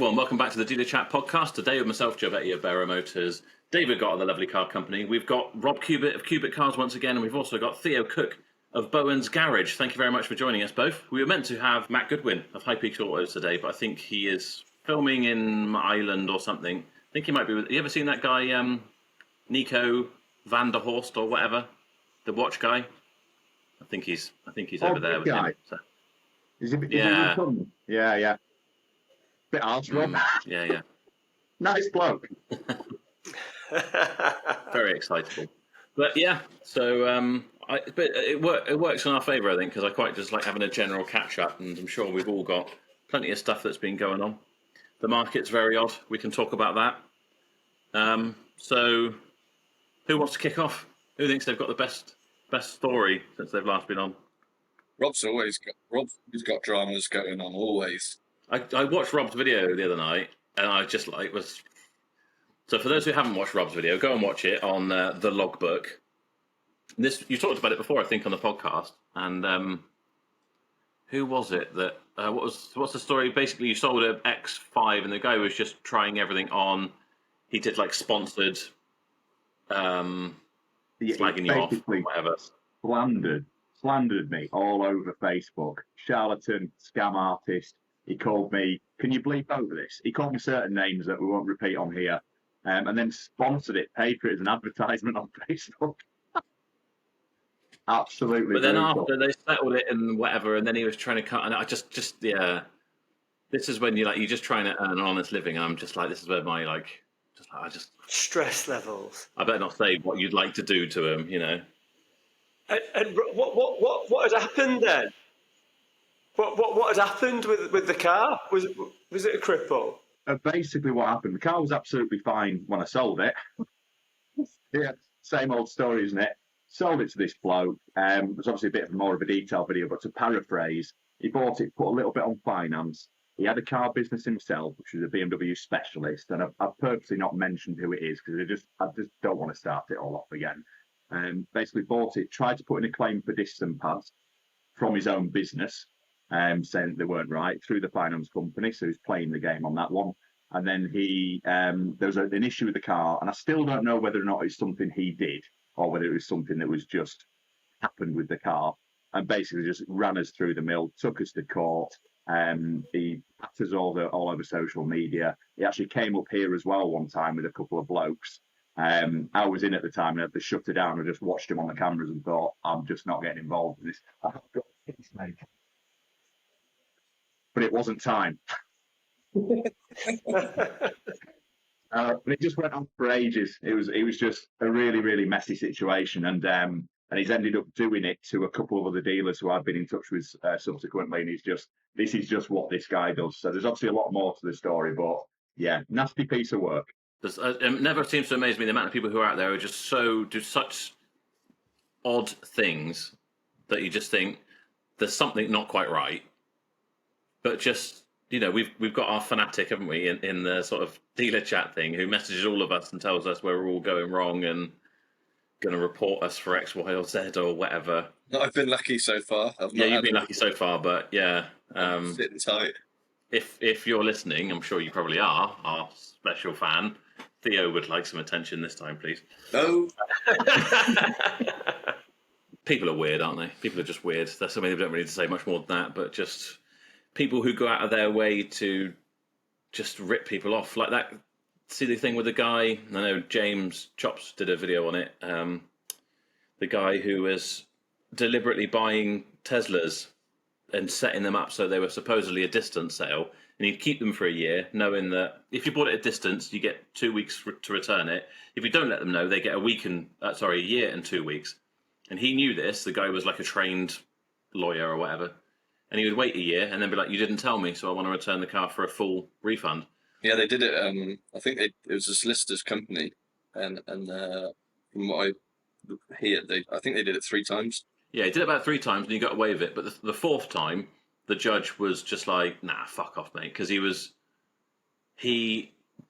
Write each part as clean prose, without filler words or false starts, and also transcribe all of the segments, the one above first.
everyone, welcome back to the Dealerchat Podcast. Today with myself, Joe Betty of Barrow Motors, David Gott of the Lovely Car Company. We've got Rob Cubitt of Cubitt Cars once again, and we've also got Theo Cook of Bowen's Garage. Thank you very much for joining us both. We were meant to have Matt Goodwin of High Peak Autos today, but I think he is filming in Ireland or something. I think he might be with... You ever seen that guy, Nico van der Horst or whatever? The watch guy? I think he's over there with him. So. Is he yeah. Bit arse, Rob. Yeah. Nice bloke. Very excitable. But yeah, so but it works in our favour, I think, because I quite just like having a general catch up, and I'm sure we've all got plenty of stuff that's been going on. The market's very odd. We can talk about that. So, who wants to kick off? Who thinks they've got the best story since they've last been on? Rob's got dramas going on always. I watched Rob's video the other night, and I just was. So for those who haven't watched Rob's video, go and watch it on the logbook. You talked about it before, I think, on the podcast. And who was it that? What's the story? Basically, you sold an X5, and the guy was just trying everything on. He did like sponsored, slagging you off, whatever. Slandered me all over Facebook. Charlatan, scam artist. He called me, can you bleep over this? He called me certain names that we won't repeat on here, and then sponsored it, paid for it as an advertisement on Facebook. Absolutely. But then after they settled it and whatever, and then he was trying to cut, and I just this is when you're just trying to earn an honest living, and I'm just like, this is where my stress levels. I better not say what you'd like to do to him, you know. And what had happened then? What had happened with the car? Was it a cripple? Basically, what happened? The car was absolutely fine when I sold it. Yeah, same old story, isn't it? Sold it to this bloke. It was obviously a bit more of a detailed video, but to paraphrase, he bought it, put a little bit on finance. He had a car business himself, which was a BMW specialist, and I've purposely not mentioned who it is because I just don't want to start it all off again. Basically bought it, tried to put in a claim for distant pads from his own business, saying they weren't right through the finance company. So he's playing the game on that one. And then there was an issue with the car, and I still don't know whether or not it's something he did or whether it was something that was just happened with the car. And basically just ran us through the mill, took us to court. He packed us all over social media. He actually came up here as well one time with a couple of blokes. I was in at the time and I had to shut it down. I just watched him on the cameras and thought, I'm just not getting involved in this. I've got this, mate. But it wasn't time. But it just went on for ages. It was just a really, really messy situation, and he's ended up doing it to a couple of other dealers who I've been in touch with subsequently, and this is just what this guy does. So there's obviously a lot more to the story, but yeah, nasty piece of work. It never seems to amaze me the amount of people who are out there who just do such odd things that you just think there's something not quite right. But just, we've got our fanatic, haven't we, in the sort of dealer chat thing, who messages all of us and tells us where we're all going wrong and going to report us for X, Y, or Z or whatever. I've been lucky so far. You've been lucky so far, but yeah. Sitting tight. If you're listening, I'm sure you probably are, our special fan. Theo would like some attention this time, please. No. People are weird, aren't they? People are just weird. There's something they don't really need to say much more than that, but just people who go out of their way to just rip people off. Like that silly thing with the guy, I know James Chops did a video on it, the guy who was deliberately buying Teslas and setting them up so they were supposedly a distance sale, and he'd keep them for a year, knowing that if you bought it at distance, you get 2 weeks to return it. If you don't let them know, they get a year and 2 weeks. And he knew this. The guy was like a trained lawyer or whatever, and he would wait a year and then be like, "You didn't tell me, so I want to return the car for a full refund." Yeah, they did it. I think it was a solicitor's company, and from what I hear, I think they did it 3 times. Yeah, he did it about 3 times and he got away with it. But the 4th time, the judge was just like, "Nah, fuck off, mate," because he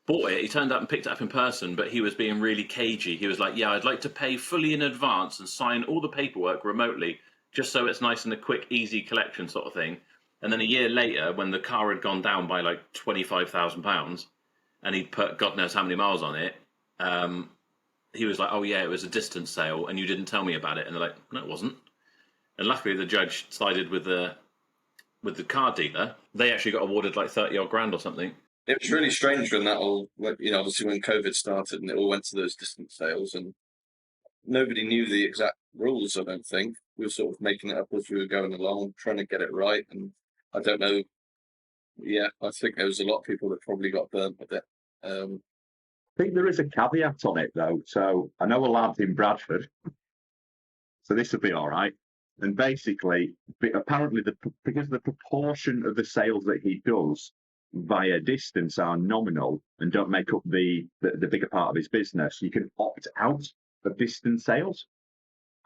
bought it. He turned up and picked it up in person, but he was being really cagey. He was like, "Yeah, I'd like to pay fully in advance and sign all the paperwork remotely, just so it's nice and a quick, easy collection sort of thing." And then a year later, when the car had gone down by like £25,000 and he'd put God knows how many miles on it, he was like, oh yeah, it was a distance sale and you didn't tell me about it. And they're like, no, it wasn't. And luckily the judge sided with the car dealer. They actually got awarded like 30 odd grand or something. It was really strange when that all, obviously when COVID started and it all went to those distance sales, and nobody knew the exact rules, I don't think. We were sort of making it up as we were going along, trying to get it right. And I don't know. Yeah, I think there was a lot of people that probably got burnt with it. I think there is a caveat on it, though. So I know a lad in Bradford, so this will be all right. And basically, apparently, because the proportion of the sales that he does via distance are nominal and don't make up the bigger part of his business, you can opt out of distance sales,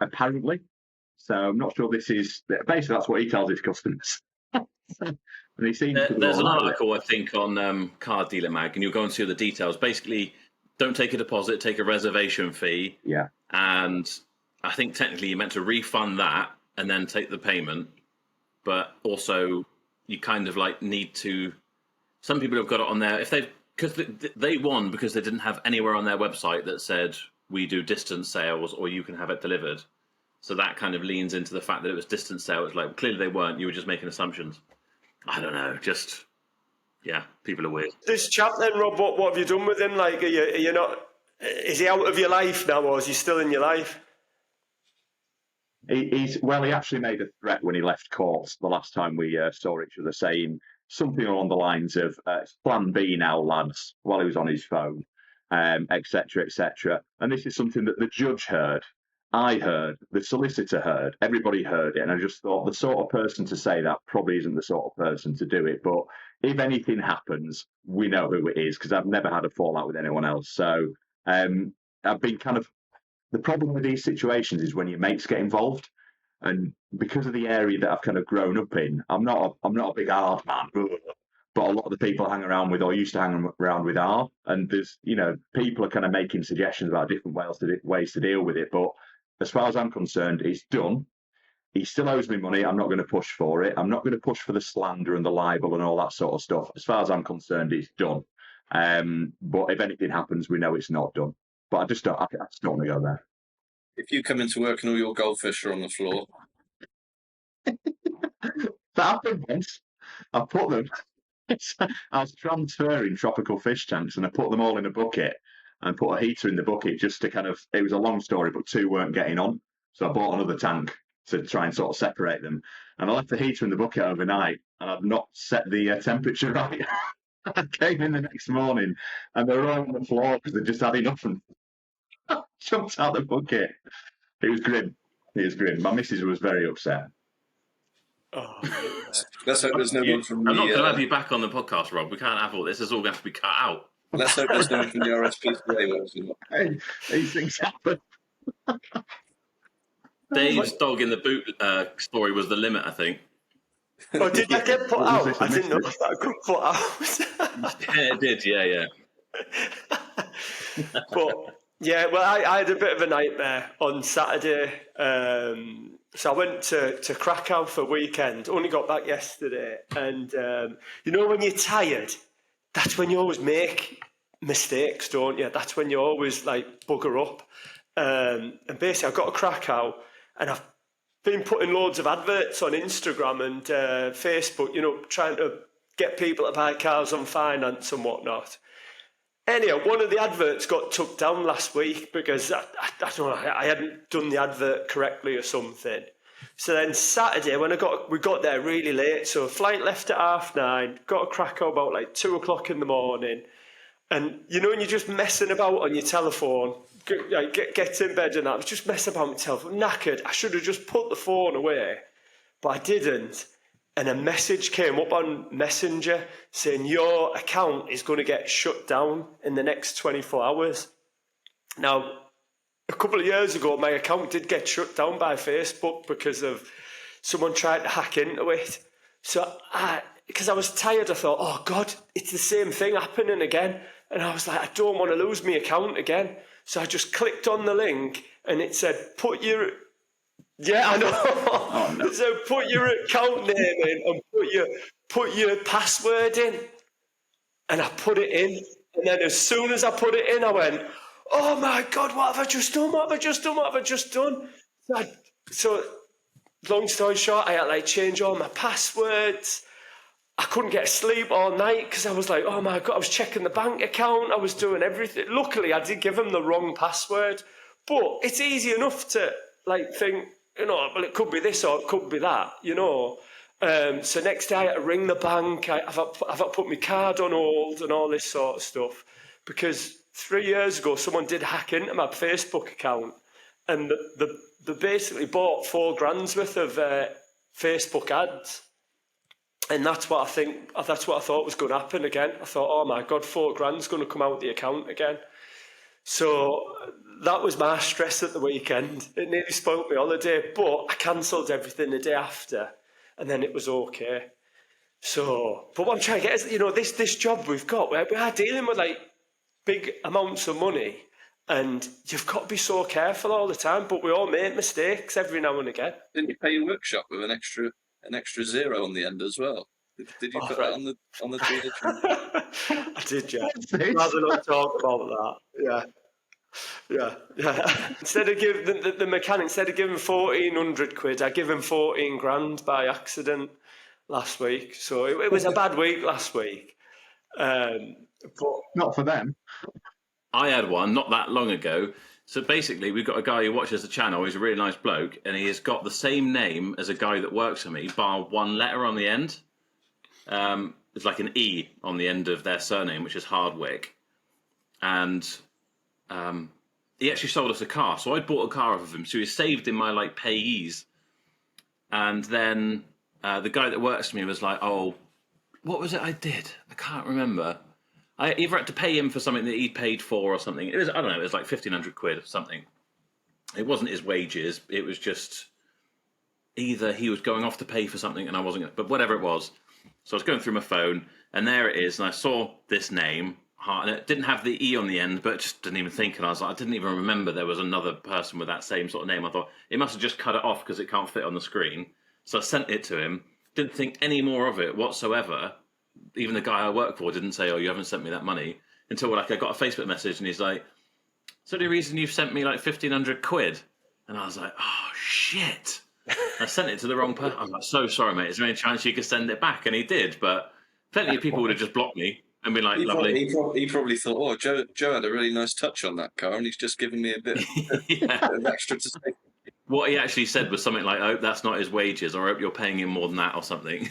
apparently. So I'm not sure this is... Basically, that's what he tells his customers. And he seems there's an article, I think, on Car Dealer Mag, and you'll go and see all the details. Basically, don't take a deposit, take a reservation fee. Yeah. And I think technically you're meant to refund that and then take the payment. But also, you kind of like need to... Some people have got it on there because they won because they didn't have anywhere on their website that said we do distance sales or you can have it delivered. So that kind of leans into the fact that it was distance sales. Like clearly they weren't. You were just making assumptions. I don't know. Just people are weird. This chap then, Rob, what have you done with him? Like, are you not? Is he out of your life now, or is he still in your life? He actually made a threat when he left court the last time we saw each other, saying something along the lines of plan B now, lads, while he was on his phone, etc., etc. And this is something that the judge heard, I heard, the solicitor heard, everybody heard it. And I just thought the sort of person to say that probably isn't the sort of person to do it. But if anything happens, we know who it is because I've never had a fallout with anyone else. So I've been kind of... The problem with these situations is when your mates get involved, and because of the area that I've kind of grown up in, I'm not a big hard man, but a lot of the people I hang around with or used to hang around with are, and there's people are kind of making suggestions about different ways to deal with it. But as far as I'm concerned, it's done. He still owes me money. I'm not going to push for it. I'm not going to push for the slander and the libel and all that sort of stuff. As far as I'm concerned, it's done. But if anything happens, we know it's not done. But I just don't want to go there. If you come into work and all your goldfish are on the floor. That happened once. I put them... I was transferring tropical fish tanks and I put them all in a bucket and put a heater in the bucket just to kind of... It was a long story, but two weren't getting on. So I bought another tank to try and sort of separate them. And I left the heater in the bucket overnight and I'd not set the temperature right. I came in the next morning and they were all on the floor because they just had enough and jumped out the bucket. It was grim. My missus was very upset. Oh, let's hope there's no one from I'm not going to have you back on the podcast, Rob. We can't have all this. It's all going to have to be cut out. Let's hope there's no one from the RSPCA. Hey, these things happen. Dave's dog in the boot story was the limit, I think. Oh, did that get put out? I didn't know if that got put out. Yeah, it did. Yeah. But yeah, well, I had a bit of a nightmare on Saturday. So I went to Krakow for a weekend. Only got back yesterday, and when you're tired, that's when you always make mistakes, don't you? That's when you always like bugger up. And basically, I got to Krakow, and I've been putting loads of adverts on Instagram and Facebook, trying to get people to buy cars on finance and whatnot. Anyhow, one of the adverts got took down last week because I don't know, I hadn't done the advert correctly or something. So then Saturday, when we got there really late, so flight left at 9:30, got to Krakow about like 2:00 in the morning, and when you're just messing about on your telephone, get in bed and that, I was just messing about on my telephone, knackered. I should have just put the phone away, but I didn't. And a message came up on Messenger saying your account is going to get shut down in the next 24 hours. Now, a couple of years ago, my account did get shut down by Facebook because of someone trying to hack into it. So, because I was tired, I thought, oh God, it's the same thing happening again. And I was like, I don't want to lose my account again. So I just clicked on the link and it said, put your Yeah, I know. Oh, no. So put your account name in and put your password in. And I put it in. And then as soon as I put it in, I went, oh my God, what have I just done? What have I just done? What have I just done? So long story short, I had to change all my passwords. I couldn't get sleep all night because I was like, oh my God, I was checking the bank account. I was doing everything. Luckily, I did give him the wrong password. But it's easy enough to think, well, it could be this or it could be that, So next day I had to ring the bank. I've had to put my card on hold and all this sort of stuff. Because 3 years ago, someone did hack into my Facebook account and they basically bought $4,000 worth of Facebook ads. And that's what I thought was going to happen again. I thought, oh my God, $4,000's going to come out the account again. So that was my stress at the weekend. It nearly spoiled my holiday, but I cancelled everything the day after, and then it was okay. So, but what I'm trying to get is, this job we've got, we are dealing with like big amounts of money, and you've got to be so careful all the time. But we all make mistakes every now and again. Didn't you pay your workshop with an extra zero on the end as well? Did you put that on the dealership? I did, yeah. Rather not talk about that. Yeah. Instead of giving the mechanic, instead of giving 1,400 quid, I give him 14 grand by accident last week. So it was a bad week last week. But Not for them. I had one not that long ago. So basically, we've got a guy who watches the channel. He's a really nice bloke, and he has got the same name as a guy that works for me, bar one letter on the end. It's like an E on the end of their surname, which is Hardwick. And he actually sold us a car. So I bought a car off of him. So he saved in my payees. And then the guy that works for me was like, oh, what was it I did? I can't remember. I either had to pay him for something that he paid for or something. It was, I don't know, it was like 1,500 quid or something. It wasn't his wages. It was just either he was going off to pay for something and I wasn't going to, but whatever it was. So I was going through my phone and there it is. And I saw this name and it didn't have the E on the end, but just didn't even think. And I was like, I didn't even remember there was another person with that same sort of name. I thought it must have just cut it off because it can't fit on the screen. So I sent it to him. Didn't think any more of it whatsoever. Even the guy I work for didn't say, oh, you haven't sent me that money, until I got a Facebook message and he's like, so the reason you've sent me 1,500 quid? And I was like, oh, shit. I sent it to the wrong person. I'm like, so sorry, mate. Is there any chance you could send it back? And he did, but plenty of people would have just blocked me and been like, lovely. He probably thought, oh, Joe had a really nice touch on that car and he's just given me a bit of extra to say. What he actually said was something like, I hope that's not his wages, or I hope you're paying him more than that or something.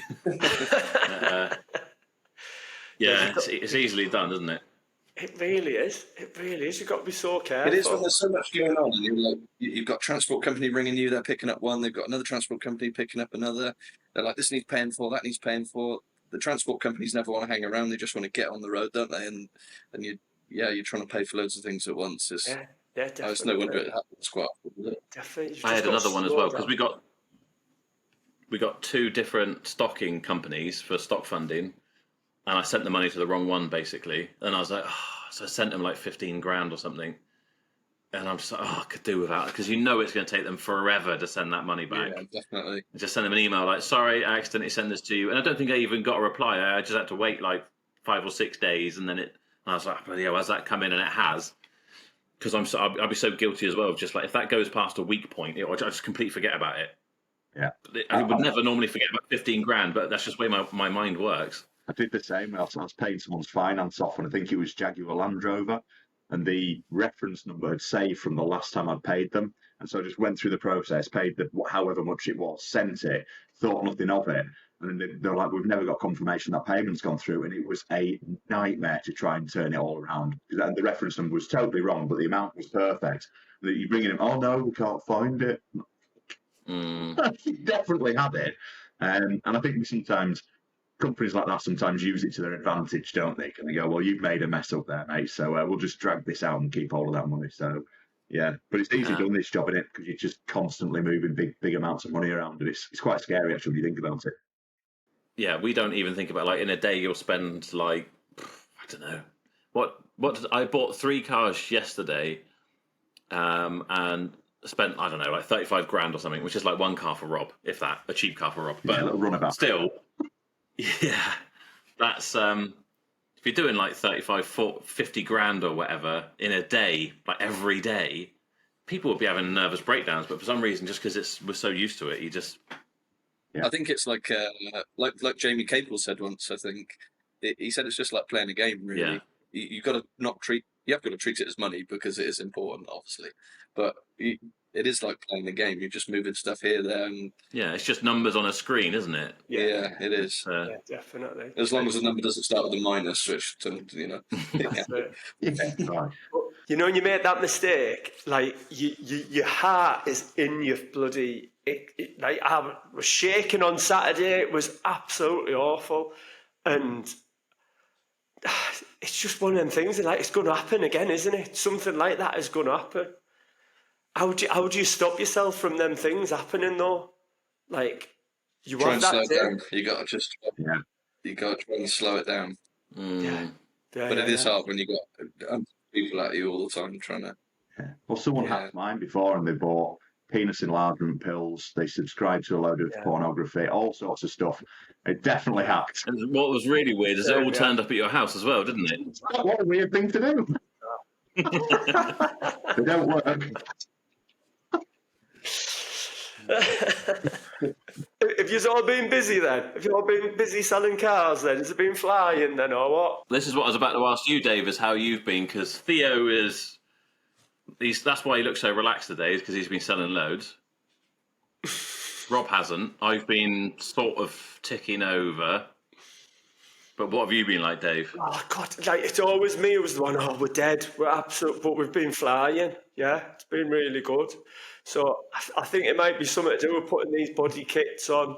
Yeah, it's easily done, isn't it? It really is. It really is. You've got to be so careful. It is when there's so much going on, and you've got transport company ringing you. They're picking up one. They've got another transport company picking up another. They're like, this needs paying for. That needs paying for. The transport companies never want to hang around. They just want to get on the road, don't they? And you're trying to pay for loads of things at once. Yeah, definitely. It's no wonder it happens quite often. Definitely. I had another one as well because we got two different stocking companies for stock funding. And I sent the money to the wrong one, basically. And I was like, oh, so I sent them 15 grand or something. And I'm just like, oh, I could do without it. Because it's going to take them forever to send that money back. Yeah, definitely. I just send them an email sorry, I accidentally sent this to you. And I don't think I even got a reply. I just had to wait 5 or 6 days. And then I was like, bloody hell, has that come in? And it has. Because I'll be so guilty as well. Just if that goes past a weak point, I just completely forget about it. Yeah. I would never normally forget about 15 grand, but that's just the way my mind works. I did the same. I was paying someone's finance off, and I think it was Jaguar Land Rover, and the reference number had saved from the last time I'd paid them. And so I just went through the process, paid however much it was, sent it, thought nothing of it. And then they're like, we've never got confirmation that payment's gone through. And it was a nightmare to try and turn it all around. And the reference number was totally wrong, but the amount was perfect. And you bring in, oh no, we can't find it. You definitely had it. And I think sometimes companies like that sometimes use it to their advantage, don't they? And they go, well, you've made a mess up there, mate, so we'll just drag this out and keep hold of that money. So, yeah. But it's easy doing this job, isn't it? Because you're just constantly moving big amounts of money around. And it's quite scary, actually, when you think about it. Yeah, we don't even think about, in a day you'll spend, I don't know. I bought 3 cars yesterday, and spent, I don't know, like 35 grand or something, which is like one car for Rob, if that, a cheap car for Rob. But a little runabout. Still, yeah, that's if you're doing like 35, 40, 50 grand or whatever in a day, like every day, people would be having nervous breakdowns. But for some reason, just because we're so used to it, you just. I think it's like Jamie Capel said once. I think he said it's just like playing a game. Really, you've got to you have got to treat it as money because it is important, obviously. But it is like playing a game. You're just moving stuff here, there, and it's just numbers on a screen, isn't it? Yeah, it is. Yeah, definitely. As long as the number doesn't start with a minus, which you know. That's it. Right. You know, when you make that mistake, like your heart is in your bloody. Like I was shaking on Saturday. It was absolutely awful, and it's just one of them things. Like it's going to happen again, isn't it? Something like that is going to happen. How do you stop yourself from them things happening though? Like you try want and slow that it down. You got to you got to try and slow it down. Yeah. But it is hard when you got people at you all the time trying to. Yeah. Well, someone hacked mine before, and they bought penis enlargement pills. They subscribed to a load of pornography, all sorts of stuff. It definitely hacked. And what was really weird is it all turned up at your house as well, didn't it? What a weird thing to do. They don't work. Have you all been busy then? Have you all been busy selling cars then? Has it been flying then or what? This is what I was about to ask you, Dave, is how you've been, because Theo that's why he looks so relaxed today, is because he's been selling loads. Rob hasn't. I've been sort of ticking over. But what have you been like, Dave? Oh God, like it's always me who's the one, we're dead. We're absolute, but we've been flying. Yeah, it's been really good. So I think it might be something to do with putting these body kits on.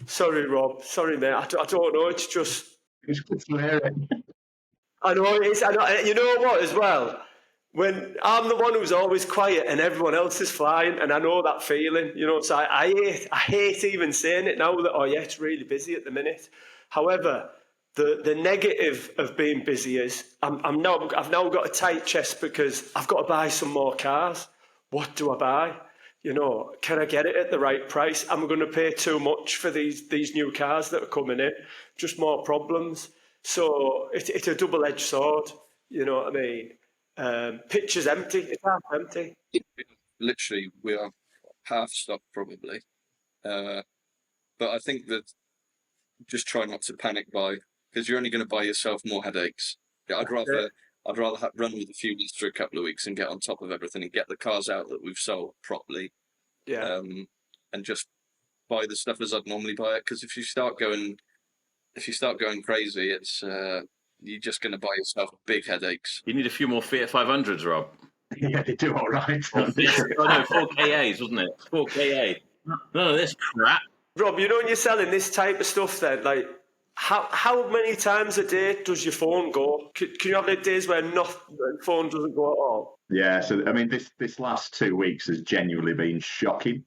Sorry, Rob. Sorry, mate. I don't know. It's just. It's good to hear it. I know it is. You know what as well? When I'm the one who's always quiet and everyone else is flying, and I know that feeling, you know, so I hate even saying it now that, it's really busy at the minute. However, the negative of being busy is I've now got a tight chest because I've got to buy some more cars. What do I buy? You know, can I get it at the right price? Am I going to pay too much for these new cars that are coming in? Just more problems. So it's a double-edged sword. You know what I mean? Picture's empty. It's half empty. Literally, we are half stocked probably. But I think that just try not to panic buy, because you're only going to buy yourself more headaches. I'd rather run with a few lists for a couple of weeks and get on top of everything and get the cars out that we've sold properly. Yeah. And just buy the stuff as I'd normally buy it. Because if you start going crazy, it's you're just going to buy yourself big headaches. You need a few more Fiat 500s, Rob. Yeah, they do all right. Oh no, 4KAs, wasn't it? 4KA. None of this crap. Rob, you know when you're selling this type of stuff then, like, how many times a day does your phone go? Can you have days where the phone doesn't go at all? Yeah, so I mean, this last 2 weeks has genuinely been shocking.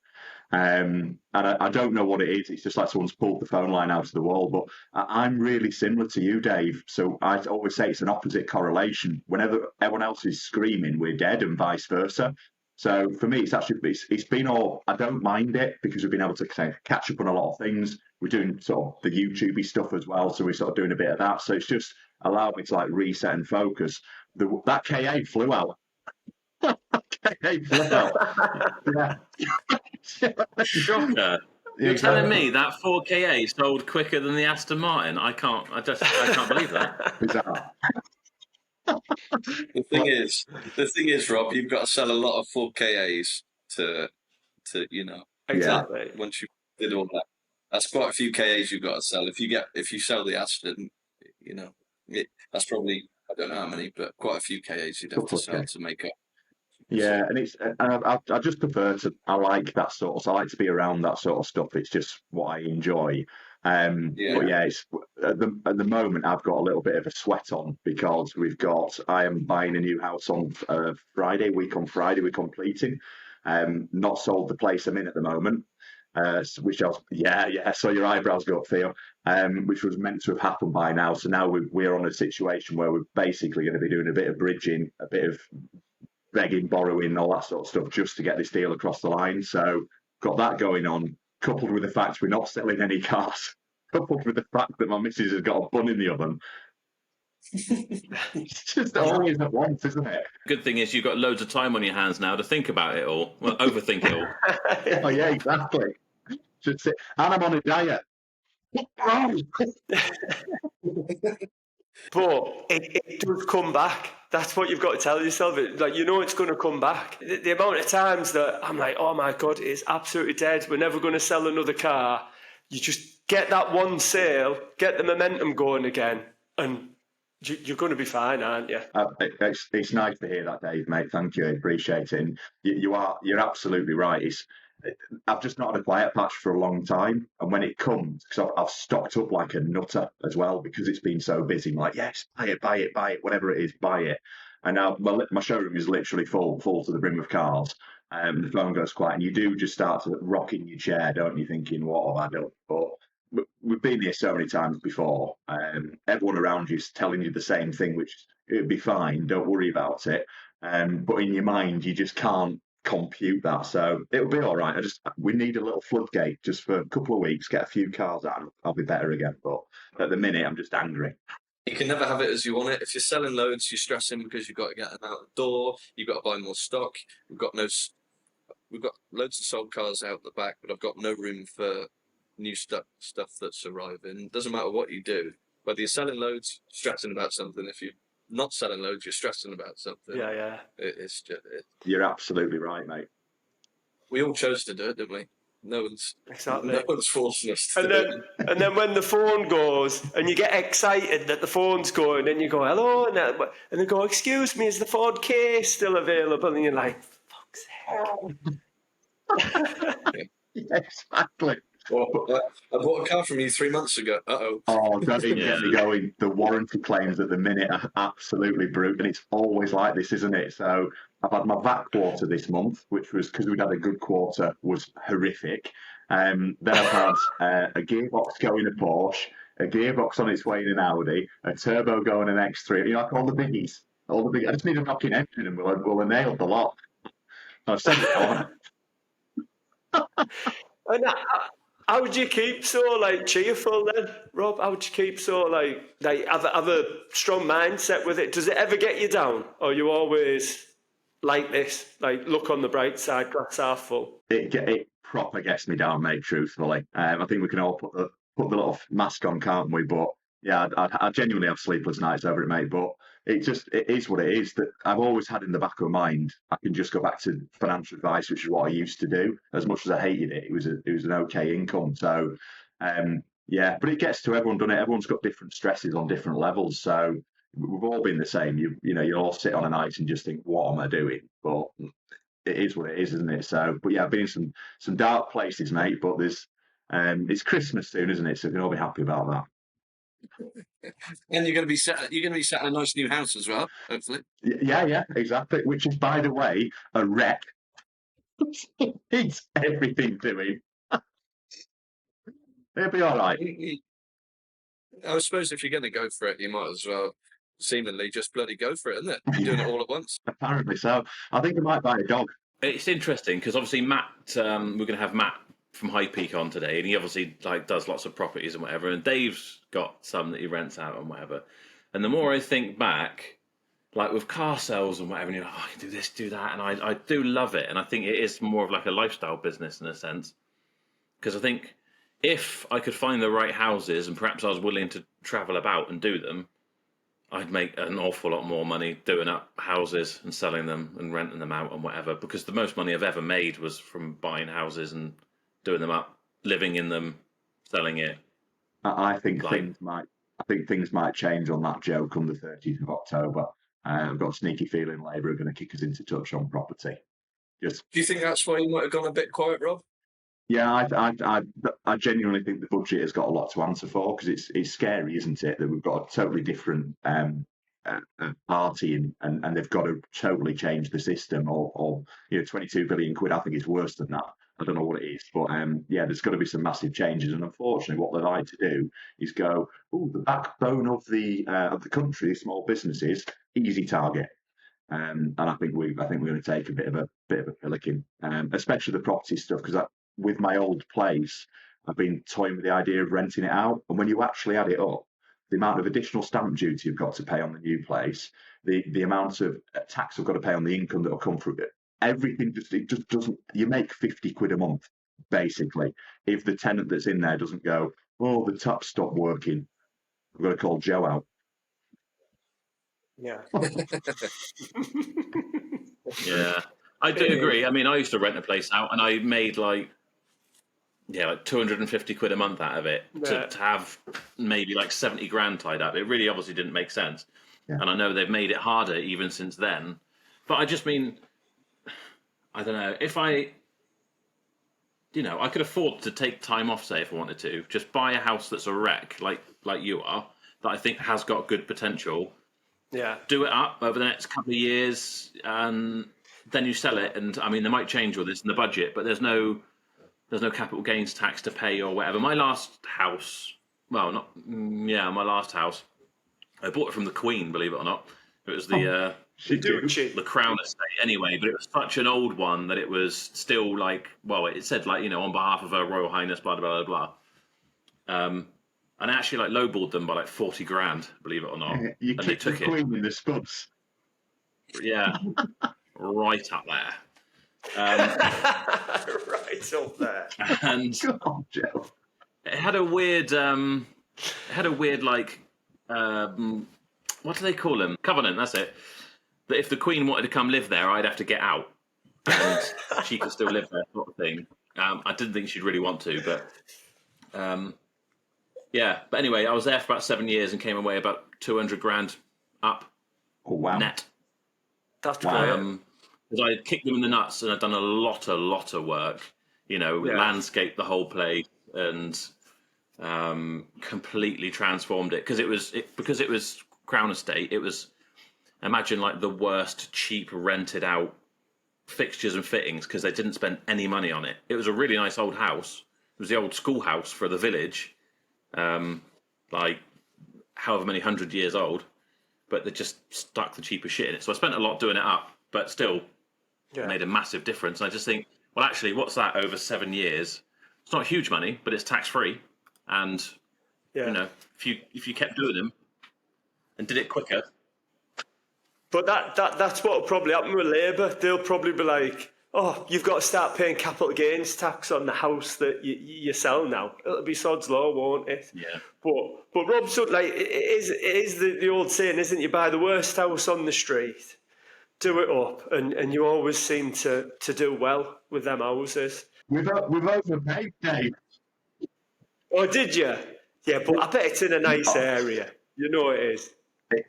And I don't know what it is. It's just like someone's pulled the phone line out of the wall. But I'm really similar to you, Dave. So I always say it's an opposite correlation. Whenever everyone else is screaming, we're dead, and vice versa. So for me, it's been all. I don't mind it because we've been able to kind of catch up on a lot of things. We're doing sort of the YouTube-y stuff as well, so we're sort of doing a bit of that. So it's just allowed me to like reset and focus. That KA flew out. KA flew out. Yeah. Shocker. You're telling me that 4KA sold quicker than the Aston Martin? I can't believe that. Bizarre. The thing is, Rob, you've got to sell a lot of 4KAs to Exactly. Once you did all that, that's quite a few KAs you've got to sell. If you sell the Aston, that's probably, I don't know how many, but quite a few KAs you'd have to sell to make up. Yeah, and I just prefer to. I like that sort of. So I like to be around that sort of stuff. It's just what I enjoy. But yeah, it's at the moment I've got a little bit of a sweat on because I am buying a new house on Friday. We're completing. Not sold the place I'm in at the moment. Which I was, I saw your eyebrows go up, Theo. Which was meant to have happened by now. So now we're on a situation where we're basically going to be doing a bit of bridging, a bit of begging, borrowing, all that sort of stuff just to get this deal across the line. So got that going on, coupled with the fact we're not selling any cars, coupled with the fact that my missus has got a bun in the oven. It's just always at once, isn't it? Good thing is you've got loads of time on your hands now to think about it all. Well, overthink it all. Oh yeah, exactly. Should say, and I'm on a diet. But it does come back. That's what you've got to tell yourself. Like, you know it's going to come back. The amount of times that I'm like, oh my God, it's absolutely dead. We're never going to sell another car. You just get that one sale, get the momentum going again, and you're going to be fine, aren't you? It's nice to hear that, Dave, mate. Thank you. I appreciate it. And you're absolutely right. I've just not had a quiet patch for a long time. And when it comes, because I've stocked up like a nutter as well, because it's been so busy. I'm like, yes, buy it, whatever it is, buy it. And now my showroom is literally full to the brim of cars. The phone goes quiet, and you do just start to rock in your chair, don't you, thinking, what have I done? But we've been here so many times before. Everyone around you is telling you the same thing, which it'll be fine, don't worry about it. But in your mind, you just can't compute that. So it'll be all right. We need a little floodgate just for a couple of weeks, get a few cars out, and I'll be better again. But at the minute, I'm just angry. You can never have it as you want it. If you're selling loads, you're stressing because you've got to get them out the door. You've got to buy more stock. We've got loads of sold cars out the back, but I've got no room for new stuff that's arriving. Doesn't matter what you do. Whether you're selling loads, stressing about something. If you're not selling loads, you're stressing about something. Yeah. It's just. You're absolutely right, mate. We all chose to do it, didn't we? No one's forcing us to do it. And then when the phone goes and you get excited that the phone's going and you go, hello, and they go, excuse me, is the Ford K still available? And you're like, fuck's sake. Yeah, exactly. Well, I bought a car from you 3 months ago. Uh-oh. Oh, don't even get me going. The warranty claims at the minute are absolutely brutal, and it's always like this, isn't it? So I've had my VAT quarter this month, which was, because we'd had a good quarter, was horrific. Then I've had a gearbox going a Porsche, a gearbox on its way in an Audi, a turbo going an X3. Like all the biggies. I just need a knocking engine, and we'll have nailed the lot. I've sent it on. And how would you keep so cheerful then, Rob? How would you keep so have a strong mindset with it? Does it ever get you down, or are you always like this, look on the bright side, glass half full? It proper gets me down, mate. Truthfully, I think we can all put the little mask on, can't we? But yeah, I genuinely have sleepless nights over it, mate. But it is what it is. That I've always had in the back of my mind. I can just go back to financial advice, which is what I used to do. As much as I hated it, it was an okay income. So, yeah, but it gets to everyone, doesn't it? Everyone's got different stresses on different levels. So we've all been the same. You all sit on a night and just think, what am I doing? But it is what it is, isn't it? So, but yeah, I've been in some dark places, mate. But it's Christmas soon, isn't it? So we can all be happy about that. And you're going to be set in a nice new house as well, hopefully. Yeah, exactly. Which is, by the way, a wreck. It's everything doing. It'll be all right. I suppose if you're going to go for it, you might as well seemingly just bloody go for it, isn't it? You're doing it all at once. Apparently so. I think I might buy a dog. It's interesting because obviously Matt, we're going to have Matt from High Peak on today, and he obviously does lots of properties and whatever, and Dave's got some that he rents out and whatever. And the more I think back, with car sales and whatever, and you're like, I can do this, do that, and I do love it, and I think it is more of a lifestyle business in a sense, because I think if I could find the right houses and perhaps I was willing to travel about and do them, I'd make an awful lot more money doing up houses and selling them and renting them out and whatever, because the most money I've ever made was from buying houses and doing them up, living in them, selling it. I think things might change on that, Joe, come the 30th of October. I've got a sneaky feeling Labour are going to kick us into touch on property. Do you think that's why you might have gone a bit quiet, Rob? Yeah, I genuinely think the budget has got a lot to answer for, because it's scary, isn't it, that we've got a totally different party and they've got to totally change the system, or 22 billion quid. I think it's worse than that. I don't know what it is, but yeah, there's got to be some massive changes. And unfortunately, what they like to do is go, the backbone of the country, small businesses, easy target. And I think we're going to take a bit of a pillicking, especially the property stuff, because with my old place, I've been toying with the idea of renting it out. And when you actually add it up, the amount of additional stamp duty you've got to pay on the new place, the amount of tax I've got to pay on the income that will come from it, everything just doesn't. You make 50 quid a month basically if the tenant that's in there doesn't go, oh, the tap stopped working, we've got to call Joe out. Yeah. Yeah, I do agree. I mean, I used to rent a place out, and I made like 250 quid a month out of it to have maybe like 70 grand tied up. It really obviously didn't make sense. Yeah. And I know they've made it harder even since then. But I just mean, I don't know, if I could afford to take time off, say, if I wanted to, just buy a house that's a wreck, like you are, that I think has got good potential. Yeah. Do it up over the next couple of years, and then you sell it. And I mean, they might change all this in the budget, but there's no capital gains tax to pay or whatever. My last house, my last house, I bought it from the Queen, believe it or not. It was the Crown Estate anyway, but it was such an old one that it was still like, well, it said like, on behalf of Her Royal Highness, blah, blah, blah, blah. And I actually like lowballed them by like 40 grand, believe it or not. You and they took the Queen in the spuds. Yeah, right up there. Right up there. And God, Joe. it had a weird like, what do they call them? Covenant, that's it. That if the Queen wanted to come live there, I'd have to get out, and she could still live there, sort of thing. I didn't think she'd really want to, but yeah. But anyway, I was there for about 7 years and came away about 200 grand up. Oh, wow. Net. That's great. Because I had kicked them in the nuts and I'd done a lot of work, landscaped the whole place and completely transformed it. Because it was Crown Estate, it was, imagine like the worst cheap rented out fixtures and fittings because they didn't spend any money on it. It was a really nice old house. It was the old schoolhouse for the village, like however many 100 years old, but they just stuck the cheapest shit in it. So I spent a lot doing it up, but still made a massive difference. And I just think, well, actually, what's that over 7 years? It's not huge money, but it's tax free. And if you kept doing them and did it quicker. But that's what will probably happen with Labour. They'll probably be like, oh, you've got to start paying capital gains tax on the house that you sell now. It'll be sod's law, won't it? Yeah. But Rob, so like it is the old saying, isn't it? You buy the worst house on the street, do it up, and you always seem to do well with them houses. We've overpaid, Dave. Oh, did you? Yeah, but I bet it's in a nice area. You know it is.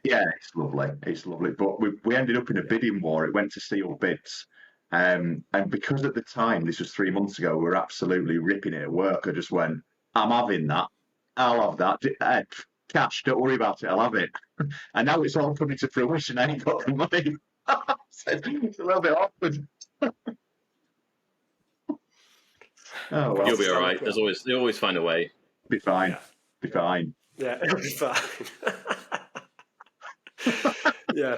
Yeah, it's lovely. It's lovely. But we ended up in a bidding war. It went to sealed bids. And because at the time, this was 3 months ago, we were absolutely ripping it at work. I just went, I'm having that. I'll have that. Cash, don't worry about it. I'll have it. And now it's all coming to fruition. I ain't got the money. It's a little bit awkward. Oh, well. You'll be all right. They always find a way. Be fine. Yeah. Be fine. Yeah, it'll be fine. Yeah.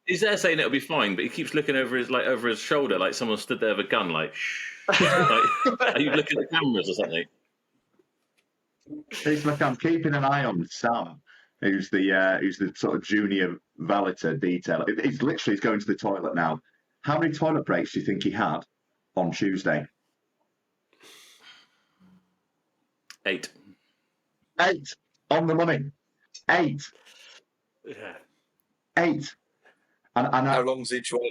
He's there saying it'll be fine, but he keeps looking over his shoulder like someone stood there with a gun. Like, shh. Are you looking at the cameras or something? It's like I'm keeping an eye on Sam, who's the sort of junior valeter detailer. He's going to the toilet now. How many toilet breaks do you think he had on Tuesday? 8. 8 on the money. 8. Yeah. 8. And how long's each one?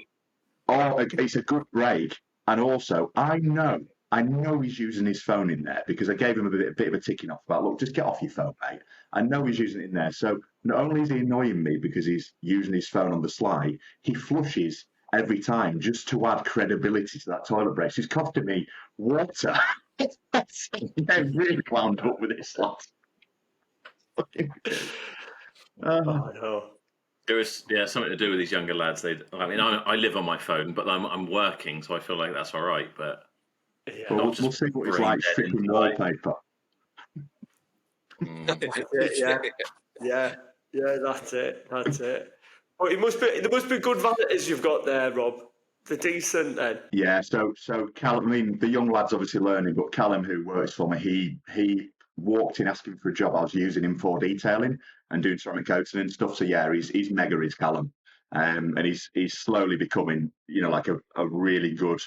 Oh, it's a good break. And also, I know he's using his phone in there because I gave him a bit of a ticking off about, look, just get off your phone, mate. I know he's using it in there. So not only is he annoying me because he's using his phone on the sly, he flushes every time just to add credibility to that toilet break. So he's costing me water. I'm really wound up with this lot. Oh, no. It was something to do with these younger lads. I live on my phone, but I'm working, so I feel like that's all right. But we'll see what it's like stripping wallpaper. Yeah, that's it. But there must be good valeters you've got there, Rob. They're decent then. Yeah, so Callum, I mean, the young lad's obviously learning, but Callum, who works for me, he walked in asking for a job. I was using him for detailing and doing ceramic coating and stuff. So yeah, he's mega, is Callum, and he's slowly becoming, like a really good.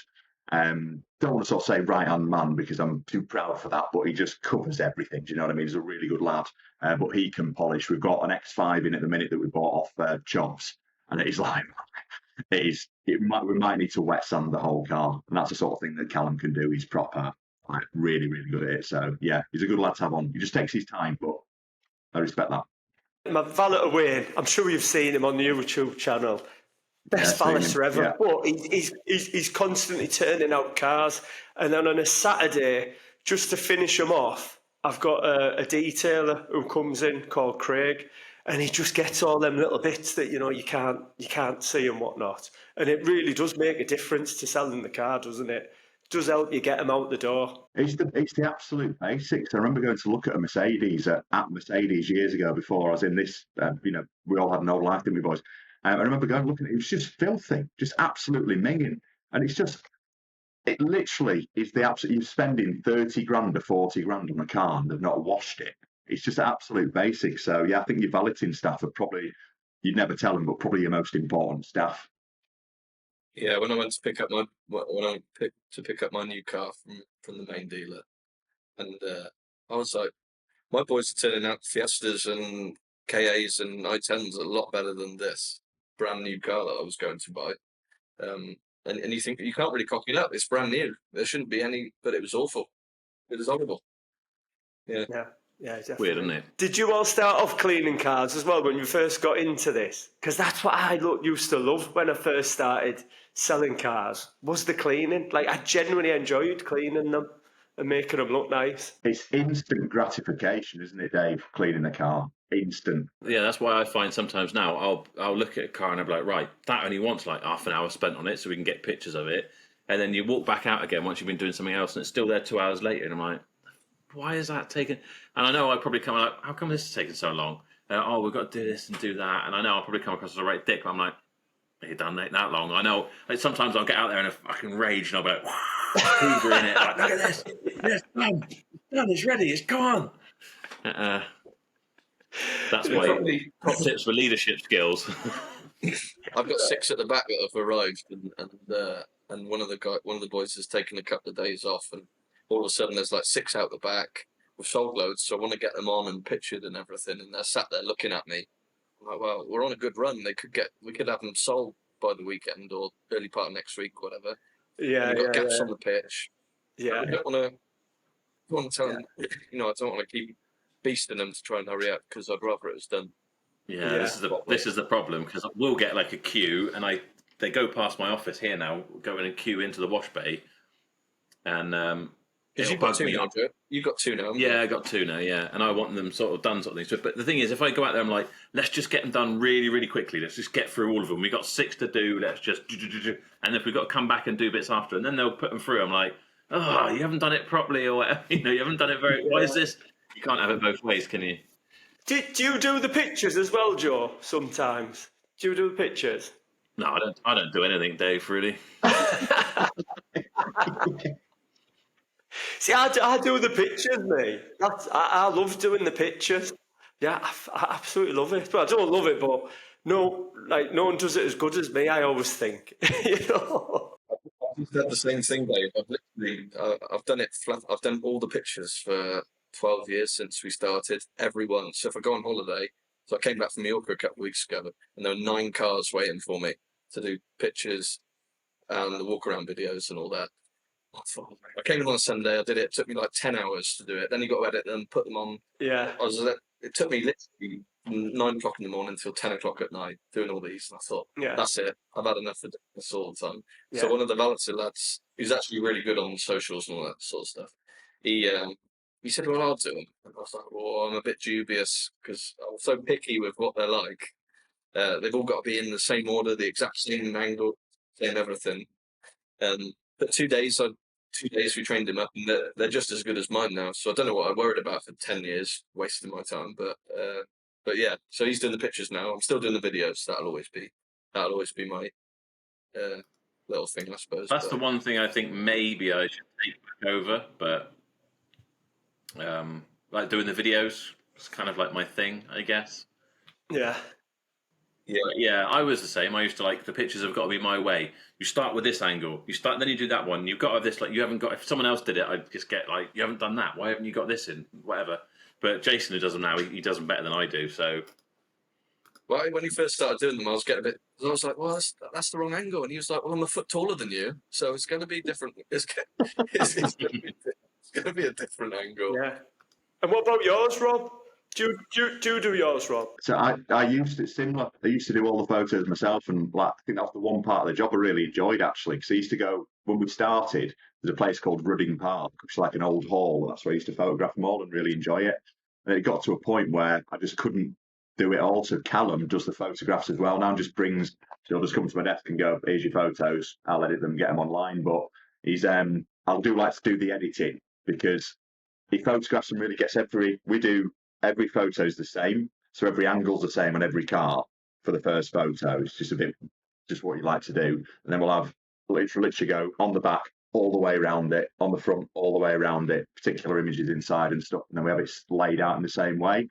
Don't want to sort of say right hand man because I'm too proud for that, but he just covers everything. Do you know what I mean? He's a really good lad, but he can polish. We've got an X5 in at the minute that we bought off Jobs, and it is like. We might need to wet sand the whole car, and that's the sort of thing that Callum can do. He's proper, like really, really good at it. So yeah, he's a good lad to have on. He just takes his time, but I respect that. My valeter Wayne, I'm sure you've seen him on the YouTube channel. Best valeter ever. Yeah. But he's constantly turning out cars. And then on a Saturday, just to finish them off, I've got a detailer who comes in called Craig, and he just gets all them little bits that you can't see and whatnot. And it really does make a difference to selling the car, doesn't it? It does help you get them out the door. It's the absolute basics. I remember going to look at a Mercedes at Mercedes years ago before I was in this. We all had an old life, didn't we, boys? I remember going looking at it. It was just filthy, just absolutely minging, and it literally is the absolute. You're spending 30 grand or 40 grand on a car and they've not washed it. It's just absolute basics. So yeah, I think your valeting staff are probably, you'd never tell them, but probably your most important staff. Yeah, when I went to pick up my new car from the main dealer, and I was like, my boys are turning out Fiestas and KAs and i10s a lot better than this brand new car that I was going to buy. And you think you can't really cock it up. It's brand new. There shouldn't be any, but it was awful. It was horrible. Yeah. Yeah, definitely. Weird, isn't it? Did you all start off cleaning cars as well when you first got into this? Because that's what I used to love when I first started selling cars, was the cleaning. Like, I genuinely enjoyed cleaning them and making them look nice. It's instant gratification, isn't it, Dave? Cleaning a car, instant. Yeah, that's why I find sometimes now I'll look at a car and I'll be like, right, that only wants like half an hour spent on it, so we can get pictures of it. And then you walk back out again once you've been doing something else, and it's still there 2 hours later, and I'm like, why is that taking? And I know I probably come like, how come this is taking so long? We've got to do this and do that, and I know I'll probably come across as a right dick, but I'm like, you've done that long. I know. Like, sometimes I'll get out there in a fucking rage, and I'll be like, hoovering it, like, look at this, yes, done, it's ready, it's gone. That's why top tips for leadership skills. I've got 6 at the back that have arrived, and one of the boys has taken a couple of days off, and all of a sudden there's like 6 out the back with sold loads, so I want to get them on and pictured and everything, and they're sat there looking at me. I'm like, well, we're on a good run. We could have them sold by the weekend or early part of next week, whatever. Yeah, and we've got gaps on the pitch. Yeah, I don't want to tell them. I don't want to keep beasting them to try and hurry up because I'd rather it was done. Yeah, this is the problem, because we'll get like a queue, and they go past my office here now, go in a queue into the wash bay, and because you've got 2 now, Joe. You've got 2 now. Yeah, I got 2 now. Yeah, and I want them sort of done, sort of things. But the thing is, if I go out there, I'm like, let's just get them done really, really quickly. Let's just get through all of them. We got 6 to do. Let's just and if we've got to come back and do bits after, and then they'll put them through. I'm like, oh, you haven't done it properly, or whatever. You haven't done it very. Why is this? You can't have it both ways, can you? Do you do the pictures as well, Joe? Sometimes. Do you do the pictures? No, I don't. I don't do anything, Dave. Really. See, I do the pictures, mate. I love doing the pictures. Yeah, I absolutely love it. Well, I don't love it, but no one does it as good as me, I always think. I've said the same thing, Dave. I've done it flat. I've done all the pictures for 12 years since we started, every one. So if I go on holiday, so I came back from Mallorca a couple of weeks ago, and there were 9 cars waiting for me to do pictures and the walk around videos and all that. I came in on a Sunday, I did it. It took me like 10 hours to do it. Then you got to edit them, put them on. Yeah. It took me literally 9 o'clock in the morning until 10 o'clock at night doing all these. And I thought, that's it. I've had enough of this all the time. Yeah. So one of the Valeting lads, who's actually really good on socials and all that sort of stuff, he said, well, I'll do them. And I was like, well, I'm a bit dubious because I'm so picky with what they're like. They've all got to be in the same order, the exact same angle, same everything. But 2 days we trained him up, and they're just as good as mine now. So I don't know what I worried about for 10 years, wasting my time. But But yeah, so he's doing the pictures now. I'm still doing the videos. That'll always be my little thing, I suppose. That's the one thing I think maybe I should take back over, but like doing the videos is kind of like my thing, I guess. Yeah. Yeah. But yeah, I was the same. I used to like the pictures have got to be my way. You start with this angle. Then you do that one. You've got to have this. Like you haven't got. If someone else did it, I'd just get like you haven't done that. Why haven't you got this in? Whatever. But Jason, who does them now, he does them better than I do. So. Well, when he first started doing them, I was getting a bit. I was like, "Well, that's the wrong angle," and he was like, "Well, I'm a foot taller than you, so it's going to be different. It's going to be a different angle." Yeah. And what about yours, Rob? Do you do yours, Rob? So I used it similar. I used to do all the photos myself, and like I think that was the one part of the job I really enjoyed actually. Because I used to go when we started. There's a place called Rudding Park, which is like an old hall. And that's where I used to photograph them all and really enjoy it. And it got to a point where I just couldn't do it all. So Callum does the photographs as well. Now just brings. So he'll just come to my desk and go, "Here's your photos. I'll edit them, get them online." But he's I'll do like to do the editing because he photographs and really gets every photo is the same, so every angle's the same on every car for the first photo. It's just what you like to do, and then we'll have literally go on the back all the way around it, on the front all the way around it, particular images inside and stuff, and then we have it laid out in the same way.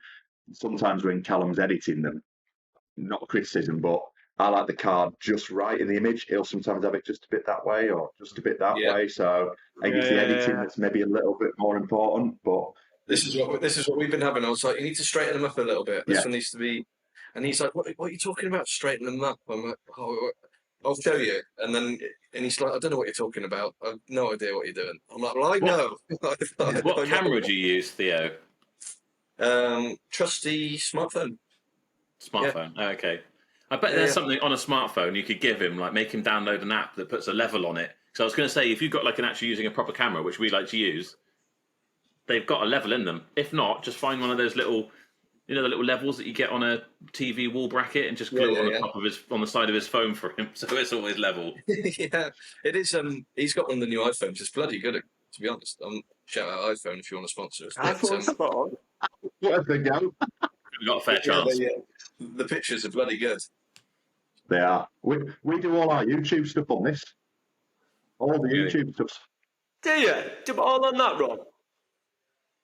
Sometimes when Callum's editing them, not a criticism, but I like the car just right in the image. He'll sometimes have it just a bit that way or just a bit that way. So I think it's the editing that's maybe a little bit more important, but. This is what we've been having. I was like, you need to straighten them up a little bit. This one needs to be, and he's like, what are you talking about? Straighten them up. I'm like, oh, I'll show you. And he's like, I don't know what you're talking about. I've no idea what you're doing. I'm like, well, I know. What camera do you use, Theo? Trusty smartphone. Smartphone. Yeah. Oh, okay. I bet there's something on a smartphone you could give him, like make him download an app that puts a level on it. So I was going to say, if you've got like actually using a proper camera, which we like to use. They've got a level in them. If not, just find one of those little, the little levels that you get on a TV wall bracket, and just glue it on the top of on the side of his phone for him, so it's always level. Yeah, it is. He's got one of the new iPhones. It's bloody good, to be honest. Shout out iPhone if you want to sponsor us. iPhone spot on. What they go? We've got a fair chance. The pictures are bloody good. They are. We do all our YouTube stuff on this. All the YouTube stuff. Do you? Do it all on that, Rob?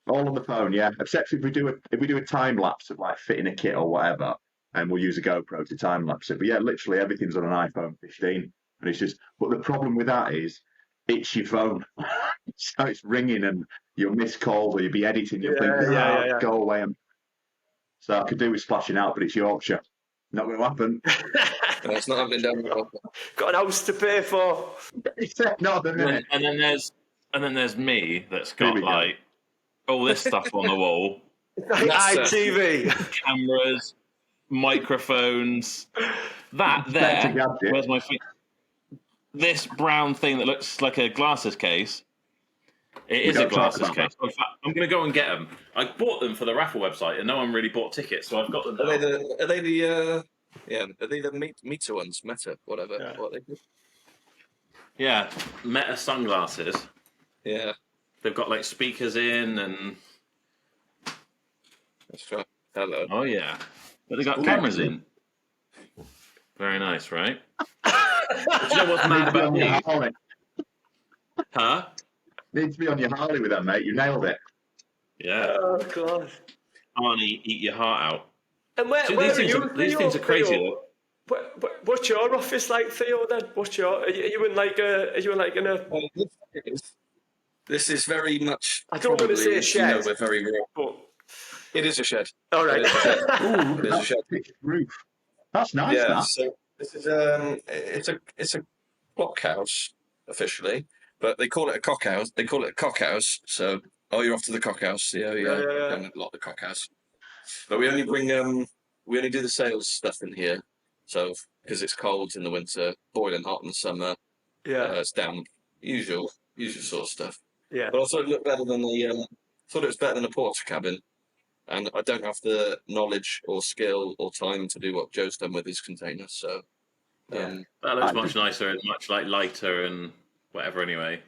All on the phone, yeah. Except if we do a time lapse of like fitting a kit or whatever, and we'll use a GoPro to time lapse it. But yeah, literally everything's on an iPhone 15, and it's just. But the problem with that is, it's your phone, so it's ringing, and you'll miss calls or you'll be editing. You'll think, go away. So I could do with splashing out, but it's Yorkshire. Not going to happen. No, it's not happening down the road. Got an house to pay for. No, and then there's me that's got like. All this stuff on the wall. ITV. Cameras, microphones. That there. Where's my thing? This brown thing that looks like a glasses case. It is a glasses case. In fact, I'm going to go and get them. I bought them for the raffle website, and no one really bought tickets, so I've got them now. Are they the Meta ones? Meta, whatever. Yeah. What are they? Yeah, Meta sunglasses. Yeah. They've got like speakers in and. That's right. Hello. Oh yeah, but they got cameras in. Very nice, right? Do you know what's mad about me? Huh? Need to be on your Harley with them, mate. You nailed it. Yeah. Oh God. Arnie, eat your heart out. And where are you? These things are crazy. Though. What's your office like, Theo? Then are you in like a? This is very much. I don't want to say a shed. We're very real. But it is a shed. All right. It is a shed. Roof. That's nice. Yeah. That. So this is it's a clock house officially, but they call it a cock house. They call it a cock house. So you're off to the cock house. Yeah. Don't lock the cock house. But we only do the sales stuff in here. So because it's cold in the winter, boiling hot in the summer. Yeah. It's down usual sort of stuff. Yeah. But also it looked better than thought it was better than a porter cabin. And I don't have the knowledge or skill or time to do what Joe's done with his container. So that looks much nicer and much like lighter and whatever anyway.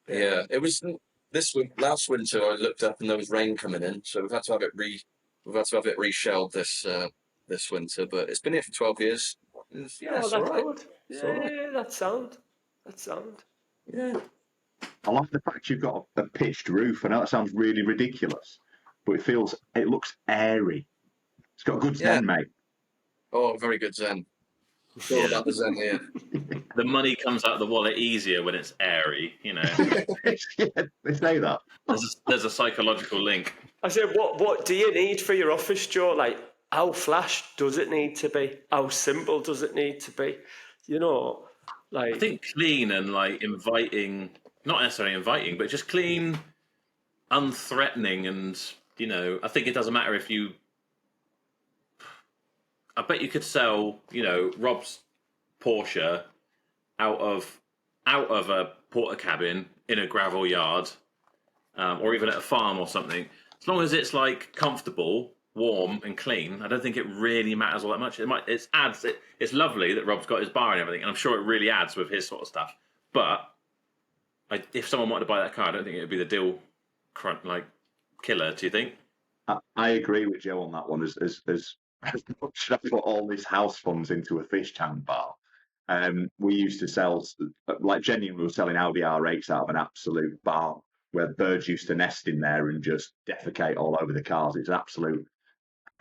Yeah, it was last winter I looked up and there was rain coming in, so we've had to have it we've had to have it reshelled this winter, but it's been here for 12 years. It's all right. Good. Yeah, that's sound. That's sound. Yeah. I like the fact you've got a pitched roof. I know that sounds really ridiculous, but it looks airy. It's got good zen, mate. Oh, very good zen. It's all about the zen here. The money comes out of the wallet easier when it's airy, you know. Yeah, they say that. There's a psychological link. I said, what do you need for your office, Joe? Like, how flash does it need to be? How simple does it need to be? You know, like... I think clean and, like, inviting, not necessarily inviting, but just clean, unthreatening, and, you know, I think it doesn't matter if you... I bet you could sell, you know, Rob's Porsche out of a porter cabin in a gravel yard, or even at a farm or something. As long as it's like comfortable, warm, and clean, I don't think it really matters all that much. It's lovely that Rob's got his bar and everything, and I'm sure it really adds with his sort of stuff. But if someone wanted to buy that car, I don't think it would be the deal, killer. Do you think? I agree with Joe on that one. As much as I put all these house funds into a fish tank bar, we used to sell, like genuinely, we were selling Audi R8s out of an absolute bar where birds used to nest in there and just defecate all over the cars. It's an absolute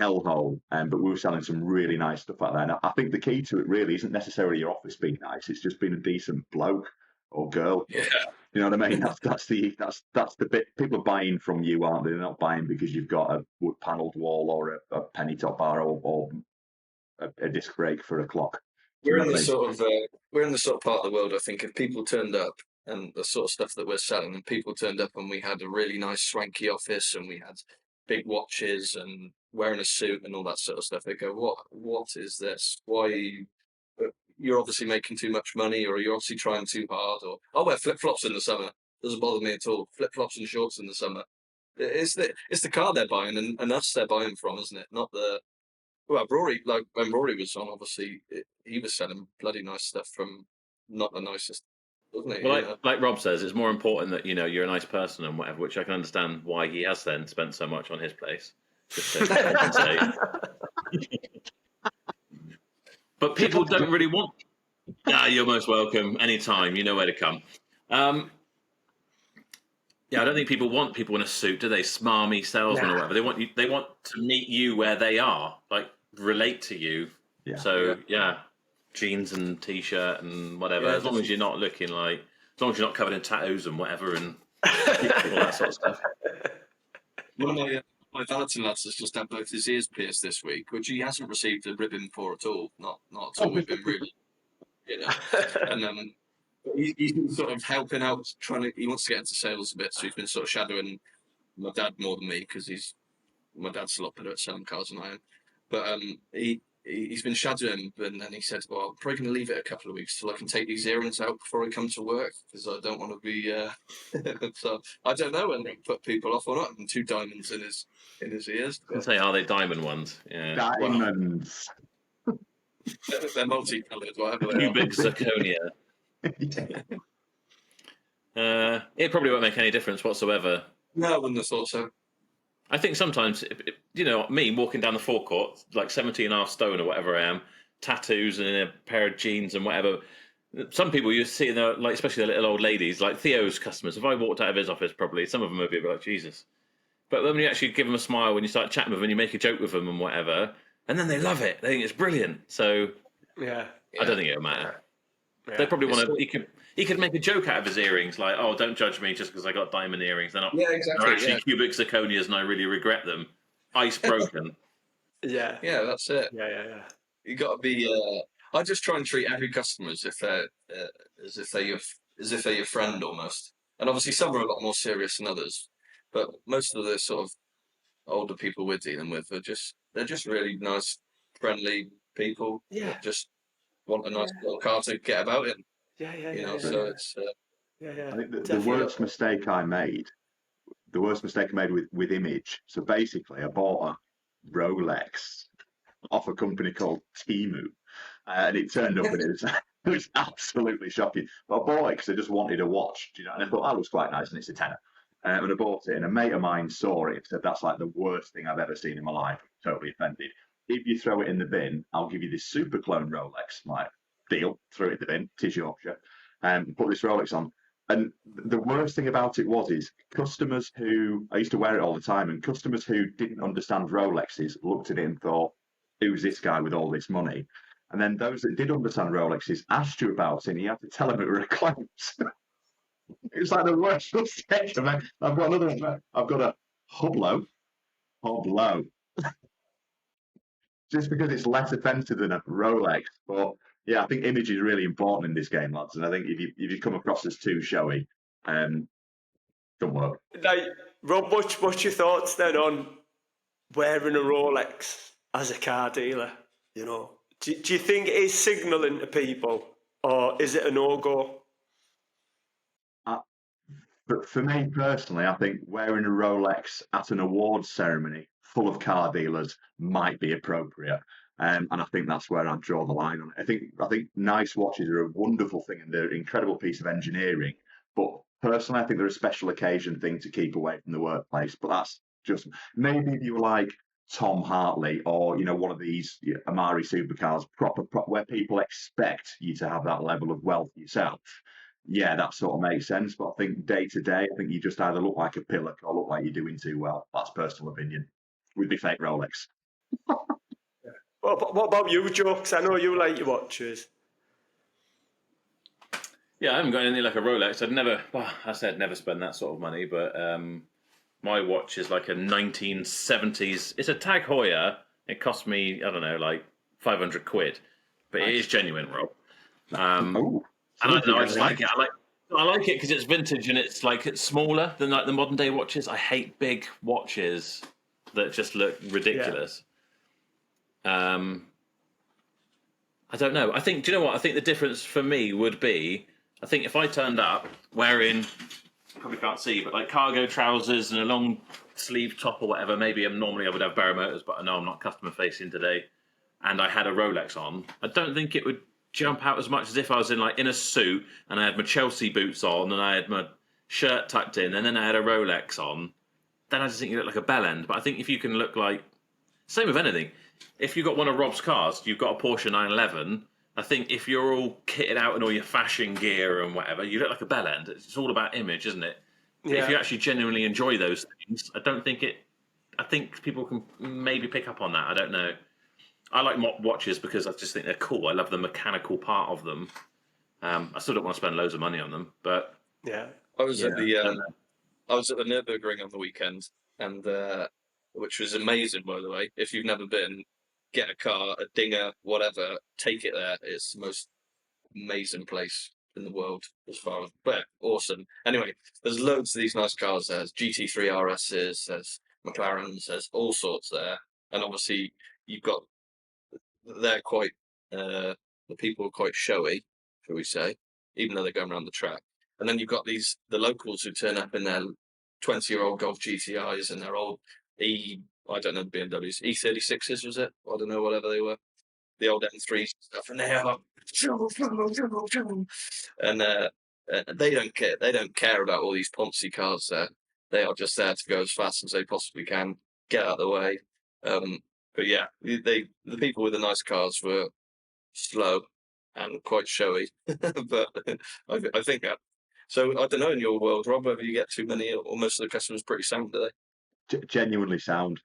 hellhole. But we were selling some really nice stuff out there. And I think the key to it really isn't necessarily your office being nice. It's just being a decent bloke or girl. Yeah. You know what I mean? That's the bit. People are buying from you, aren't they? They're not buying because you've got a wood panelled wall or a penny top bar or a disc brake for a clock. We're in the sort of part of the world, I think, if people turned up and the sort of stuff that we're selling, and people turned up and we had a really nice swanky office and we had big watches and wearing a suit and all that sort of stuff, they go, what is this? Why you're obviously making too much money, or you're obviously trying too hard, or I'll wear flip-flops in the summer. Doesn't bother me at all. Flip-flops and shorts in the summer. It's the car they're buying and us they're buying from, isn't it? Not the... Well, Rory, like when Rory was on, obviously, he was selling bloody nice stuff from not the nicest, wasn't he? Well, like Rob says, it's more important that, you know, you're a nice person and whatever, which I can understand why he has then spent so much on his place. Just to compensate. But people don't really want... you're most welcome. Anytime. You know where to come. I don't think people want people in a suit, do they? Smarmy salesmen or whatever. They want to meet you where they are, like relate to you. Yeah. So jeans and t-shirt and whatever. As long as you're not looking like, as long as you're not covered in tattoos and whatever and all that sort of stuff. One of my Valeting lads has just had both his ears pierced this week, which he hasn't received a ribbon for at all. Not at all. We've been really, you know, and he's been sort of helping out, he wants to get into sales a bit, so he's been sort of shadowing my dad more than me, because my dad's a lot better at selling cars than I am. But he's been shadowing, and then he said, well, I'm probably going to leave it a couple of weeks till I can take these earrings out before I come to work, because I don't want to be... so I don't know when they put people off or not, and 2 diamonds in his ears. I say, are they diamond ones? Yeah. Diamonds. They're multicoloured, whatever they are. Cubic zirconia. It probably won't make any difference whatsoever. No, I wouldn't have thought so. I think sometimes, you know, me walking down the forecourt, like 17.5 stone or whatever I am, tattoos and a pair of jeans and whatever. Some people you see, like especially the little old ladies, like Theo's customers. If I walked out of his office, probably some of them would be like, Jesus. But when you actually give them a smile, when you start chatting with them, and you make a joke with them and whatever, and then they love it. They think it's brilliant. So I don't think it'll matter. Yeah. They probably want to. He could make a joke out of his earrings, like, "Oh, don't judge me just because I got diamond earrings. They're not. Exactly. They're actually cubic zirconias, and I really regret them. Ice broken." Yeah, that's it. Yeah. You got to be. I just try and treat every customer as if they're your friend almost. And obviously, some are a lot more serious than others, but most of the sort of older people we're dealing with they're just really nice, friendly people. Yeah. That just want a nice little car to get about in. So it's. I think the worst mistake I made with image. So basically, I bought a Rolex off a company called Temu, and it turned up and it was absolutely shocking. But I bought it because I just wanted a watch, you know, and I thought that was quite nice, and it's a tenner. And I bought it, and a mate of mine saw it and said, "That's like the worst thing I've ever seen in my life." I'm totally offended. If you throw it in the bin, I'll give you this super clone Rolex. I'm like, deal, throw it in the bin, tis Yorkshire, and put this Rolex on. And the worst thing about it is customers who, I used to wear it all the time, and customers who didn't understand Rolexes looked at it and thought, who's this guy with all this money? And then those that did understand Rolexes asked you about it, and you had to tell them it were a clone. It's like the worst sketch. I've got another one. I've got a Hoblo, just because it's less offensive than a Rolex. But yeah, I think image is really important in this game, lads. And I think if you come across as too showy, don't work. Like, Rob, what's your thoughts then on wearing a Rolex as a car dealer? You know, do you think it is signalling to people, or is it a no-go? But for me personally, I think wearing a Rolex at an awards ceremony full of car dealers might be appropriate. And I think that's where I'd draw the line on it. I think nice watches are a wonderful thing and they're an incredible piece of engineering. But personally, I think they're a special occasion thing to keep away from the workplace. But that's just maybe if you were like Tom Hartley or one of these Amari supercars, proper where people expect you to have that level of wealth yourself. Yeah, that sort of makes sense. But I think day to day, I think you just either look like a pillock or look like you're doing too well. That's personal opinion. With the fake Rolex. What about you, Joe? 'Cause I know you like your watches. Yeah, I haven't got anything like a Rolex. I said never spend that sort of money, but my watch is like a 1970s. It's a Tag Heuer. It cost me, I don't know, like 500 quid, but it is genuine, Rob. And I just like it. I like it because it's vintage and it's smaller than like the modern day watches. I hate big watches that just look ridiculous. Yeah. I don't know. Do you know what? I think the difference for me would be, I think if I turned up wearing, probably can't see, but like cargo trousers and a long sleeve top or whatever, maybe normally I would have Barrow Motors, but I know I'm not customer facing today, and I had a Rolex on, I don't think it would jump out as much as if I was in a suit and I had my Chelsea boots on and I had my shirt tucked in and then I had a Rolex on. Then I just think you look like a bellend. But I think if you can look like, same with anything. If you've got one of Rob's cars, you've got a Porsche 911. I think if you're all kitted out in all your fashion gear and whatever, you look like a bellend. It's all about image, isn't it? Yeah. If you actually genuinely enjoy those things, I think people can maybe pick up on that. I don't know. I like watches because I just think they're cool. I love the mechanical part of them. I still don't want to spend loads of money on them, but yeah. I was at the Nürburgring on the weekend, and which was amazing, by the way. If you've never been, get a car, a Dinger, whatever, take it there. It's the most amazing place in the world as far as, but awesome. Anyway, there's loads of ththese nice cars. There's GT3 RSs, there's McLarens, there's all sorts there, and obviously you've got. They're quite, the people are quite showy, shall we say, even though they're going around the track. And then you've got the locals who turn up in their 20-year-old Golf GTIs and their old I don't know, BMWs, E36s, was it? I don't know, whatever they were. The old M3s and stuff. And they are, and they don't care. They don't care about all these Ponzi cars there. They are just there to go as fast as they possibly can, get out of the way. But yeah, the people with the nice cars were slow and quite showy. But I think that. So I don't know in your world, Rob, whether you get too many or most of the customers pretty sound, do they? Genuinely sound.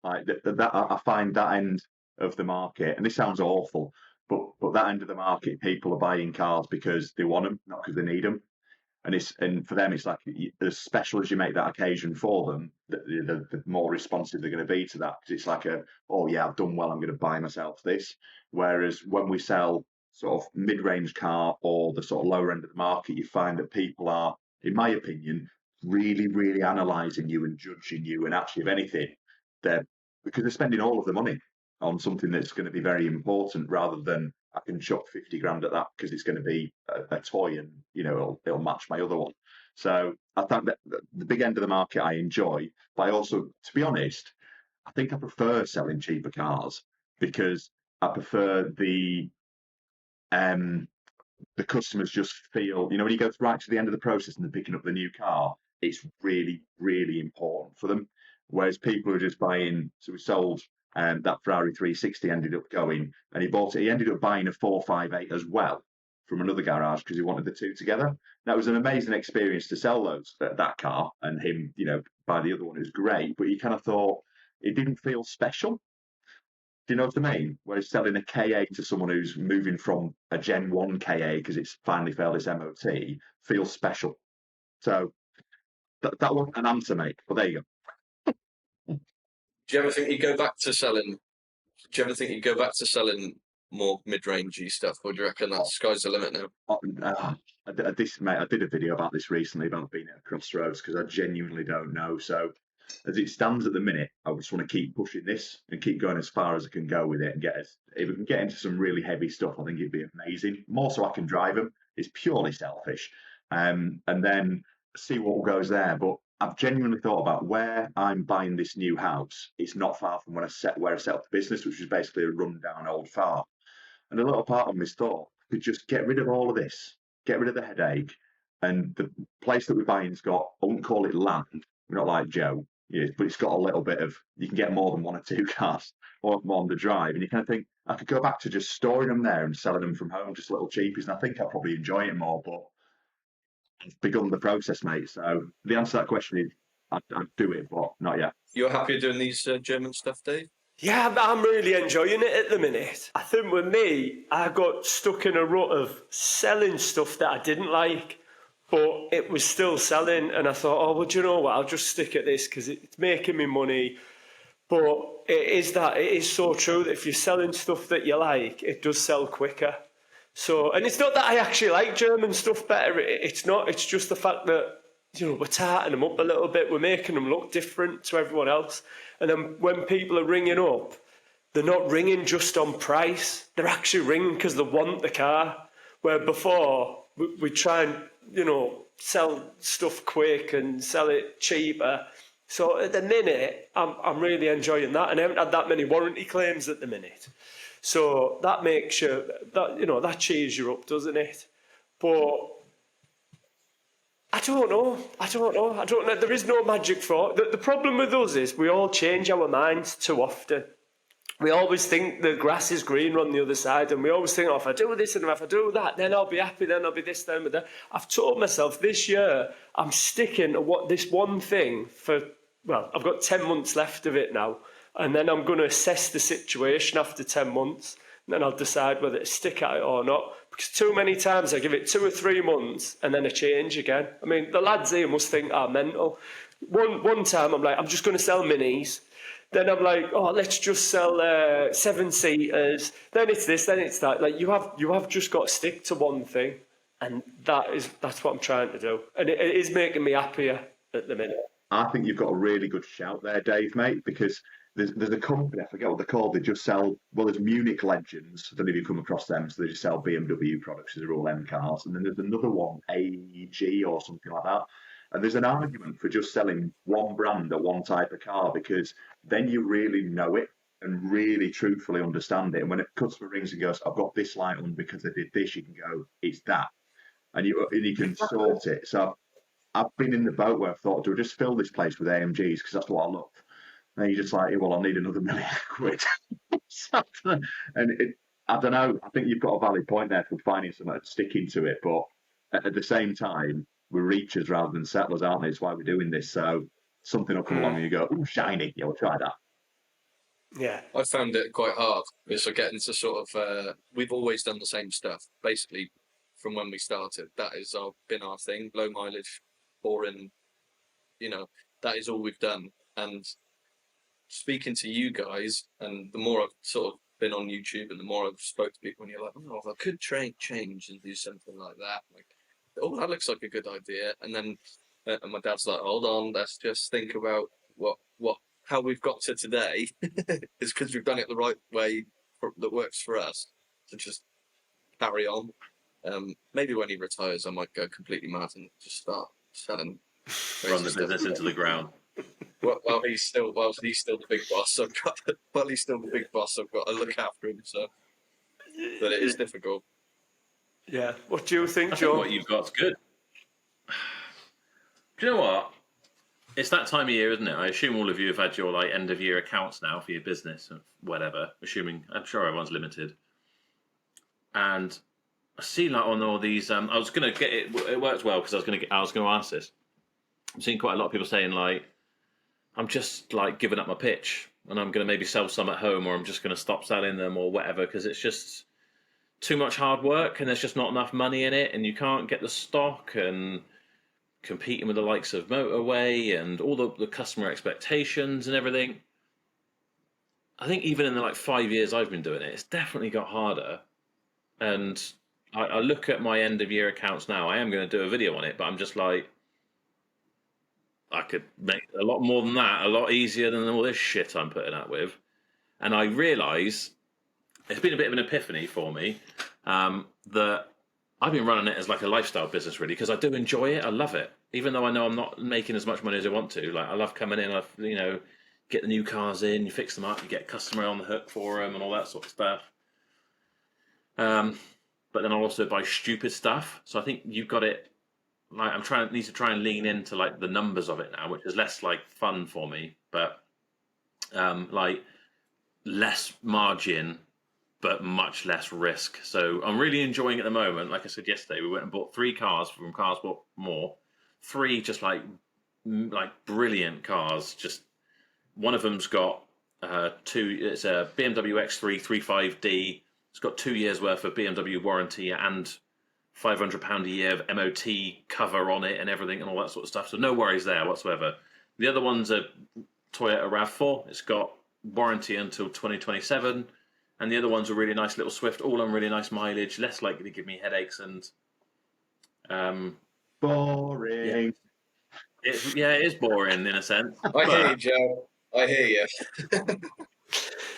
Like that, I find that end of the market, and this sounds awful, but that end of the market, people are buying cars because they want them, not because they need them. And for them, it's like as special as you make that occasion for them, the more responsive they're going to be to that. Because it's like oh yeah, I've done well, I'm going to buy myself this. Whereas when we sell sort of mid-range car or the sort of lower end of the market, you find that people are, in my opinion, really, really analysing you and judging you. And actually, if anything, because they're spending all of the money on something that's going to be very important rather than I can chuck 50 grand at that because it's going to be a toy and, it'll match my other one. So I think that the big end of the market I enjoy, but I also, to be honest, I think I prefer selling cheaper cars because I prefer the customers just feel, when you go right to the end of the process and they're picking up the new car, it's really, really important for them. Whereas people are just buying, so we sold that Ferrari 360 ended up going, and he ended up buying a 458 as well from another garage because he wanted the two together. That was an amazing experience to sell that car, and him, buy the other one. It was great, but you kind of thought it didn't feel special. Do you know what I mean? Whereas selling a KA to someone who's moving from a Gen 1 KA because it's finally failed its MOT feels special. So that wasn't an answer, mate. But there you go. Do you ever think you go back to selling? Do you ever think you go back to selling more mid-rangey stuff, or do you reckon that sky's the limit now? I did a video about this recently about being at a crossroads because I genuinely don't know. So as it stands at the minute, I just want to keep pushing this and keep going as far as I can go with it and if we can get into some really heavy stuff, I think it'd be amazing. More so I can drive them. It's purely selfish. And then see what goes there. But I've genuinely thought about where I'm buying this new house. It's not far from where I set up the business, which was basically a rundown old farm. And a little part of me thought, I could just get rid of all of this, get rid of the headache. And the place that we're buying's got, I wouldn't call it land. We're not like Joe, but it's got a little bit of, you can get more than one or two cars or more on the drive. And you kind of think, I could go back to just storing them there and selling them from home, just little cheapies. And I think I'll probably enjoy it more, but I've begun the process, mate. So the answer to that question is, I'd do it, but not yet. You're happy doing these German stuff, Dave? Yeah, I'm really enjoying it at the minute. I think with me, I got stuck in a rut of selling stuff that I didn't like, but it was still selling. And I thought, oh, well, do you know what? I'll just stick at this because it's making me money. But it is so true that if you're selling stuff that you like, it does sell quicker. So, and it's not that I actually like German stuff better. It's not. It's just the fact that, we're tarting them up a little bit. We're making them look different to everyone else. And then when people are ringing up, they're not ringing just on price. They're actually ringing because they want the car. Where before, we try and, sell stuff quick and sell it cheaper. So at the minute, I'm really enjoying that. And I haven't had that many warranty claims at the minute. So that makes you, that cheers you up, doesn't it? But I don't know. There is no magic for it. The problem with us is we all change our minds too often. We always think the grass is greener on the other side, and we always think, if I do this and if I do that, then I'll be happy, then I'll be this, then with that. I've told myself this year I'm sticking to this one thing I've got 10 months left of it now, and then I'm going to assess the situation after 10 months, and then I'll decide whether to stick at it or not. Because too many times I give it 2 or 3 months and then I change again. I mean, the lads here must think I'm mental. One time I'm like, I'm just going to sell minis. Then I'm like, let's just sell 7-seaters. Then it's this, then it's that. Like you have just got to stick to one thing, and that's what I'm trying to do. And it is making me happier at the minute. I think you've got a really good shout there, Dave, mate, because there's a company, I forget what they're called, they just sell, there's Munich Legends, I don't know if you've come across them, so they just sell BMW products, they're all M cars, and then there's another one, AEG or something like that, and there's an argument for just selling one brand or one type of car, because then you really know it and really truthfully understand it, and when a customer rings and goes, I've got this light on because I did this, you can go, it's that, and you can sort it. So I've been in the boat where I thought, do I just fill this place with AMGs because that's what I love? And you're just like, well, I'll need another £1 million. And I don't know. I think you've got a valid point there for finding something and sticking to it. But at the same time, we're reachers rather than settlers, aren't we? It's why we're doing this. So something will come along and you go, ooh, shiny. Yeah, we'll try that. Yeah. I found it quite hard. So getting to sort of, we've always done the same stuff, basically, from when we started. That has been our thing, low mileage, boring, that is all we've done. And speaking to you guys, and the more I've sort of been on YouTube and the more I've spoke to people, and you're like, if I could change and do something like that, that looks like a good idea. And then and my dad's like, hold on, let's just think about how we've got to today is because we've done it the right way that works for us. So just carry on. Maybe when he retires, I might go completely mad and just start selling. Run the business into the ground. Well, he's still the big boss. He's still the big boss. I've got to look after him. So, but it is difficult. Yeah. What do you think, I Joe? think what you've got's good. Do you know what? It's that time of year, isn't it? I assume all of you have had your like end of year accounts now for your business and whatever. I'm sure everyone's limited. And I see like on all these. I was gonna get it. It works well because I was gonna ask this. I'm seeing quite a lot of people saying like, I'm just like giving up my pitch, and I'm gonna maybe sell some at home, or I'm just gonna stop selling them, or whatever, because it's just too much hard work, and there's just not enough money in it, and you can't get the stock, and competing with the likes of Motorway and all the customer expectations and everything. I think even in the like 5 years I've been doing it, it's definitely got harder. And I look at my end of year accounts now. I am going to do a video on it, but I'm just like, I could make a lot more than that, a lot easier than all this shit I'm putting up with. And I realise it's been a bit of an epiphany for me that I've been running it as like a lifestyle business, really, because I do enjoy it. I love it, even though I know I'm not making as much money as I want to. Like, I love coming in. Get the new cars in, you fix them up, you get a customer on the hook for them, and all that sort of stuff. But then I'll also buy stupid stuff. So I think you've got it. Like, need to try and lean into like the numbers of it now, which is less like fun for me, but like less margin but much less risk. So I'm really enjoying it at the moment. Like I said yesterday, we went and bought 3 cars from Cars Bought More. 3 just like brilliant cars. Just one of them's got 2. It's a BMW X3 35D. It's got 2 years worth of BMW warranty and £500 a year of MOT cover on it and everything and all that sort of stuff. So no worries there whatsoever. The other one's a Toyota RAV4. It's got warranty until 2027. And the other one's a really nice little Swift, all on really nice mileage, less likely to give me headaches and boring. Yeah, it is boring in a sense. I hear you, Joe. I hear you.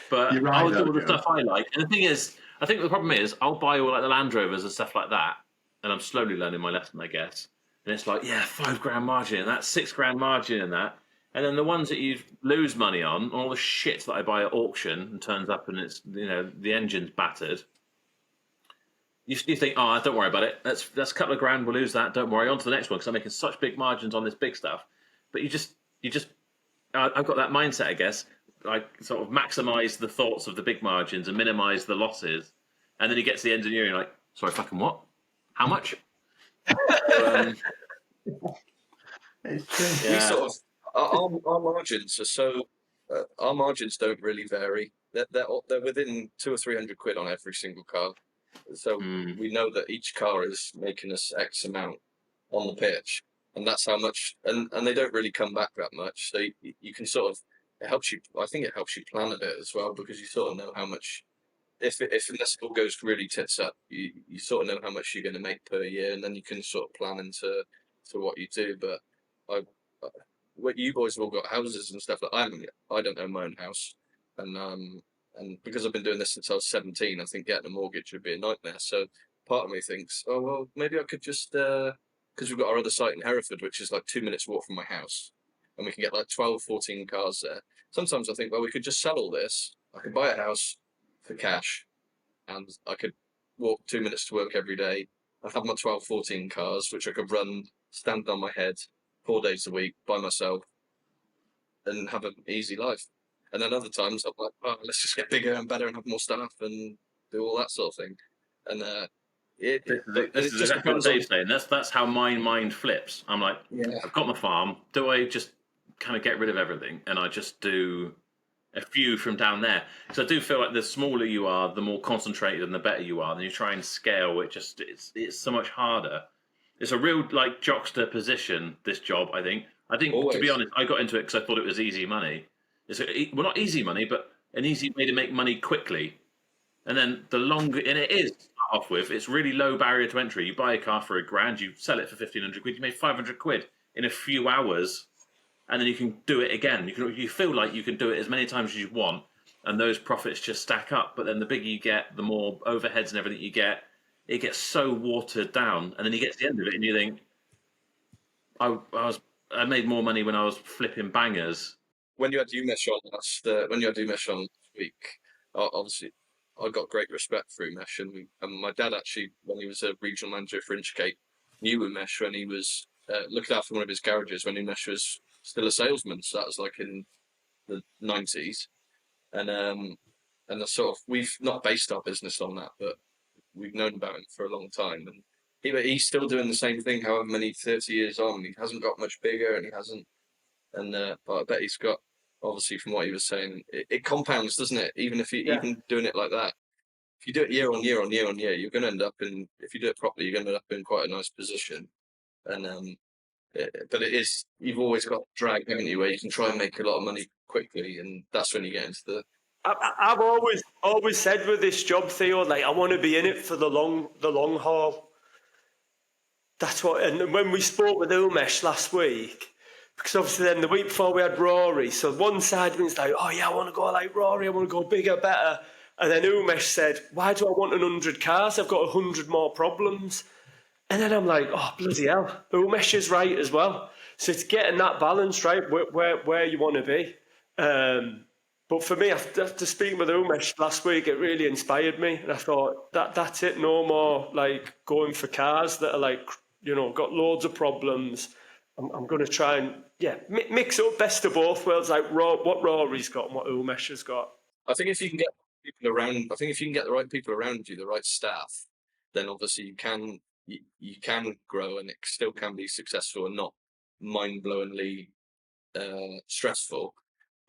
But You're right, I'll do all the Joe. stuff I like. And the thing is, I think the problem is I'll buy all like the Land Rovers and stuff like that, and I'm slowly learning my lesson, I guess. And it's like, yeah, £5 margin, and that's £6 margin in that. And then the ones that you lose money on, all the shit that I buy at auction and turns up and it's the engine's battered. You think, oh, don't worry about it. That's a couple of grand. We'll lose that. Don't worry. On to the next one because I'm making such big margins on this big stuff. But you just I've got that mindset, I guess. I sort of maximise the thoughts of the big margins and minimise the losses. And then you get to the engineering, like, sorry, fucking what? How much? It's true. We Yeah. sort of our margins are so our margins don't really vary. They're within 200 or 300 quid on every single car. So we know that each car is making us X amount on the pitch, and that's how much. And they don't really come back that much. So you can sort of it helps you. I think it helps you plan a bit as well because you sort of know how much. If unless it all goes really tits up, you sort of know how much you're going to make per year, and then you can sort of plan into what you do. But what you boys have all got houses and stuff. Like I don't own my own house, and because I've been doing this since I was 17, I think getting a mortgage would be a nightmare. So part of me thinks, oh well, maybe I could just because we've got our other site in Hereford, which is like 2 minutes walk from my house, and we can get like 12, 14 cars there. Sometimes I think, well, we could just sell all this. I could buy a house for cash, and I could walk 2 minutes to work every day. I'd have my 12, 14 cars, which I could run, stand on my head 4 days a week by myself, and have an easy life. And then other times I'm like, oh, let's just get bigger and better and have more staff and do all that sort of thing. And This is exactly what Dave's saying. That's how my mind flips. I'm like, yeah. I've got my farm. Do I just kind of get rid of everything and I just do a few from down there? Because I do feel like the smaller you are, the more concentrated and the better you are. Then you try and scale. It's so much harder. It's a real like juxtaposition. This job, I think. Always. To be honest, I got into it because I thought it was easy money. Not easy money, but an easy way to make money quickly. And then the longer, and it is to start off with, it's really low barrier to entry. You buy a car for £1,000, you sell it for 1,500 quid, you make 500 quid in a few hours, and then you can do it again. You feel like you can do it as many times as you want, and those profits just stack up. But then the bigger you get, the more overheads and everything you get, it gets so watered down. And then you get to the end of it, and you think, I made more money when I was flipping bangers. When you had Umesh on last week, obviously I got great respect for Umesh, and my dad actually, when he was a regional manager for Inchcape, knew Umesh when he was looking after one of his garages when Umesh was still a salesman. So that was like in the 90s. And the sort of, we've not based our business on that, but we've known about him for a long time. And he's still doing the same thing, however many 30 years on. He hasn't got much bigger, and he hasn't. And but I bet he's got, obviously, from what he was saying, it compounds, doesn't it? Even if you even doing it like that, if you do it year on year on year on year, you're going to end up in. If you do it properly, you're going to end up in quite a nice position. And but it is, you've always got drag, haven't you, where you can try and make a lot of money quickly, and that's when you get into the. I've always said with this job, Theo, like I want to be in it for the long haul. That's what. And when we spoke with Umesh last week, because obviously then the week before we had Rory, so one side of me is like, oh yeah, I want to go like Rory, I want to go bigger, better. And then Umesh said, why do I want 100 cars? I've got 100 more problems. And then I'm like, oh bloody hell, Umesh is right as well. So it's getting that balance right where you want to be. But for me, after speaking with Umesh last week, it really inspired me. And I thought, that's it, no more like going for cars that are like, got loads of problems. I'm going to try and, mix up best of both worlds, like what Rory's got and what Umesh has got. I think if you can get people around, the right people around you, the right staff, then obviously you can grow, and it still can be successful and not mind-blowingly stressful.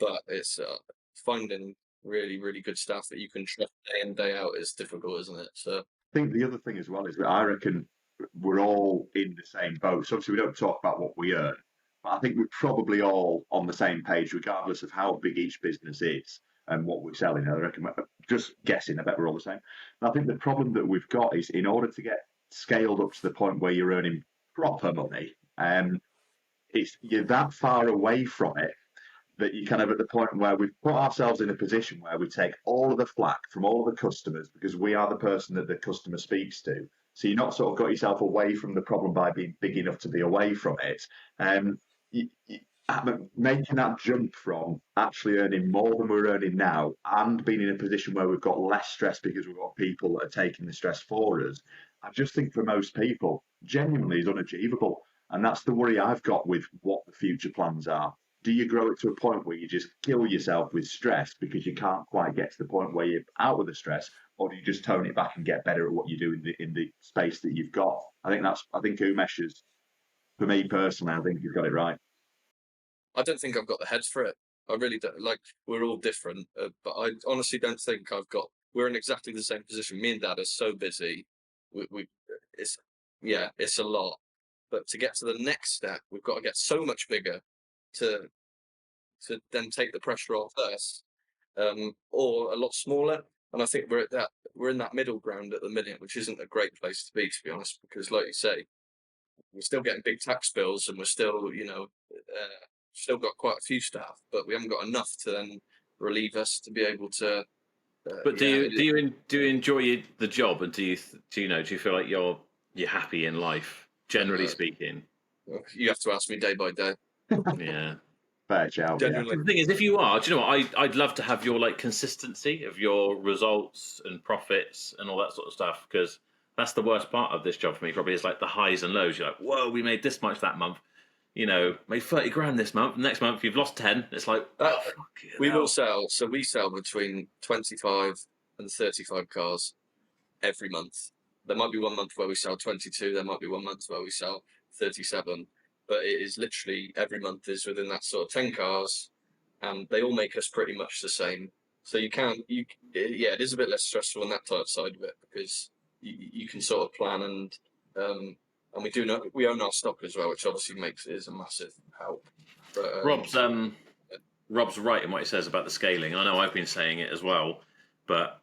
But it's finding really, really good staff that you can trust day in, day out is difficult, isn't it? So I think the other thing as well is that I reckon we're all in the same boat. So obviously we don't talk about what we earn, but I think we're probably all on the same page, regardless of how big each business is and what we're selling. I reckon, just guessing, I bet we're all the same. And I think the problem that we've got is, in order to get scaled up to the point where you're earning proper money, you're that far away from it that you're kind of at the point where we've put ourselves in a position where we take all of the flack from all of the customers, because we are the person that the customer speaks to. So you're not sort of got yourself away from the problem by being big enough to be away from it. Making that jump from actually earning more than we're earning now and being in a position where we've got less stress because we've got people that are taking the stress for us, I just think for most people, genuinely is unachievable. And that's the worry I've got with what the future plans are. Do you grow it to a point where you just kill yourself with stress because you can't quite get to the point where you're out of the stress, or do you just tone it back and get better at what you do in the space that you've got? I think Umesh is, for me personally, I think you've got it right. I don't think I've got the heads for it. I really don't. Like, we're all different, but I honestly don't think we're in exactly the same position. Me and Dad are so busy. It's a lot. But to get to the next step, we've got to get so much bigger to then take the pressure off us, or a lot smaller. And I think we're in that middle ground at the minute, which isn't a great place to be honest, because like you say, we're still getting big tax bills, and we're still, still got quite a few staff, but we haven't got enough to then relieve us to be able to. But do you enjoy the job, and do you feel like you're happy in life, generally speaking? You have to ask me day by day. Yeah. Fair shout. Genuinely. The thing is, if you are, do you know what? I'd love to have your consistency of your results and profits and all that sort of stuff, because that's the worst part of this job for me. Probably is like the highs and lows. You're like, whoa, we made this much that month. Made 30 grand this month. Next month you've lost 10. It's like, we will sell. So we sell between 25 and 35 cars every month. There might be one month where we sell 22. There might be one month where we sell 37. But it is literally every month is within that sort of 10 cars, and they all make us pretty much the same. So it is a bit less stressful on that type side of it, because you can sort of plan, and we own our stock as well, which obviously is a massive help. But, Rob's right in what he says about the scaling. I know I've been saying it as well, but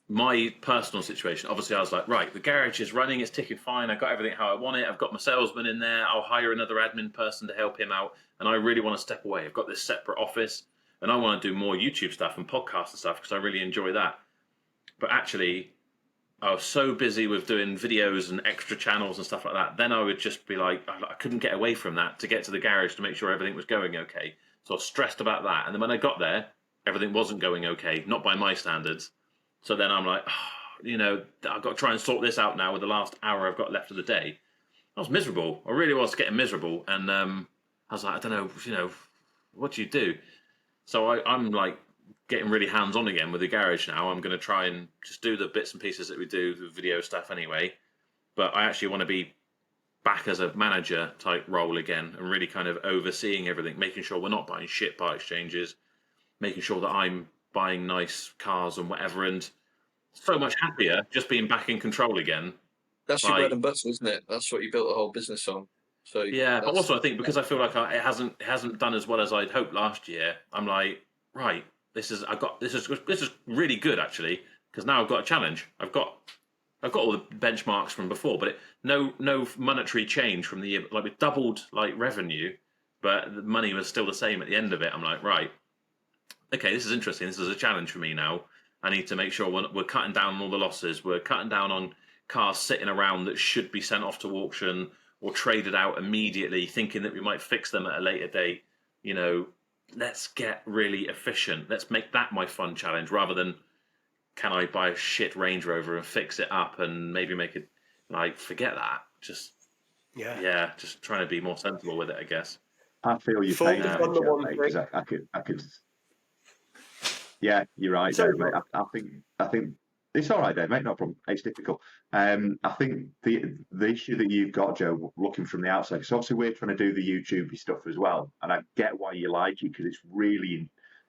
my personal situation, obviously I was like, right, the garage is running, it's ticking fine, I've got everything how I want it, I've got my salesman in there, I'll hire another admin person to help him out, and I really want to step away. I've got this separate office, and I want to do more YouTube stuff and podcast and stuff, because I really enjoy that. But actually, I was so busy with doing videos and extra channels and stuff like that, then I would just be like, I couldn't get away from that to get to the garage to make sure everything was going okay. So I was stressed about that, and then when I got there, everything wasn't going okay, not by my standards. So then I'm like, I've got to try and sort this out now with the last hour I've got left of the day. I was miserable. I really was getting miserable, and I was like, I don't know, what do you do? So I'm like getting really hands-on again with the garage now. I'm going to try and just do the bits and pieces that we do, the video stuff anyway. But I actually want to be back as a manager type role again, and really kind of overseeing everything, making sure we're not buying shit part exchanges, making sure that I'm buying nice cars and whatever, and so much happier just being back in control again. That's your bread and butter, isn't it? That's what you built the whole business on. So yeah, but also I think because I feel like it hasn't done as well as I'd hoped last year. I'm like, right, this is really good actually, because now I've got a challenge. I've got all the benchmarks from before, but no monetary change from the year. Like, we doubled like revenue, but the money was still the same at the end of it. I'm like, right, okay, this is interesting. This is a challenge for me now. I need to make sure we're cutting down on all the losses. We're cutting down on cars sitting around that should be sent off to auction or traded out immediately, thinking that we might fix them at a later date. Let's get really efficient. Let's make that my fun challenge, rather than, can I buy a shit Range Rover and fix it up and maybe make it, like, forget that. Just trying to be more sensible with it, I guess. I feel your pain, because I could. Yeah, you're right, Dave, mate. I think it's all right, Dave, mate. No problem. It's difficult. I think the issue that you've got, Joe, looking from the outside, because obviously we're trying to do the YouTube stuff as well, and I get why you like it, because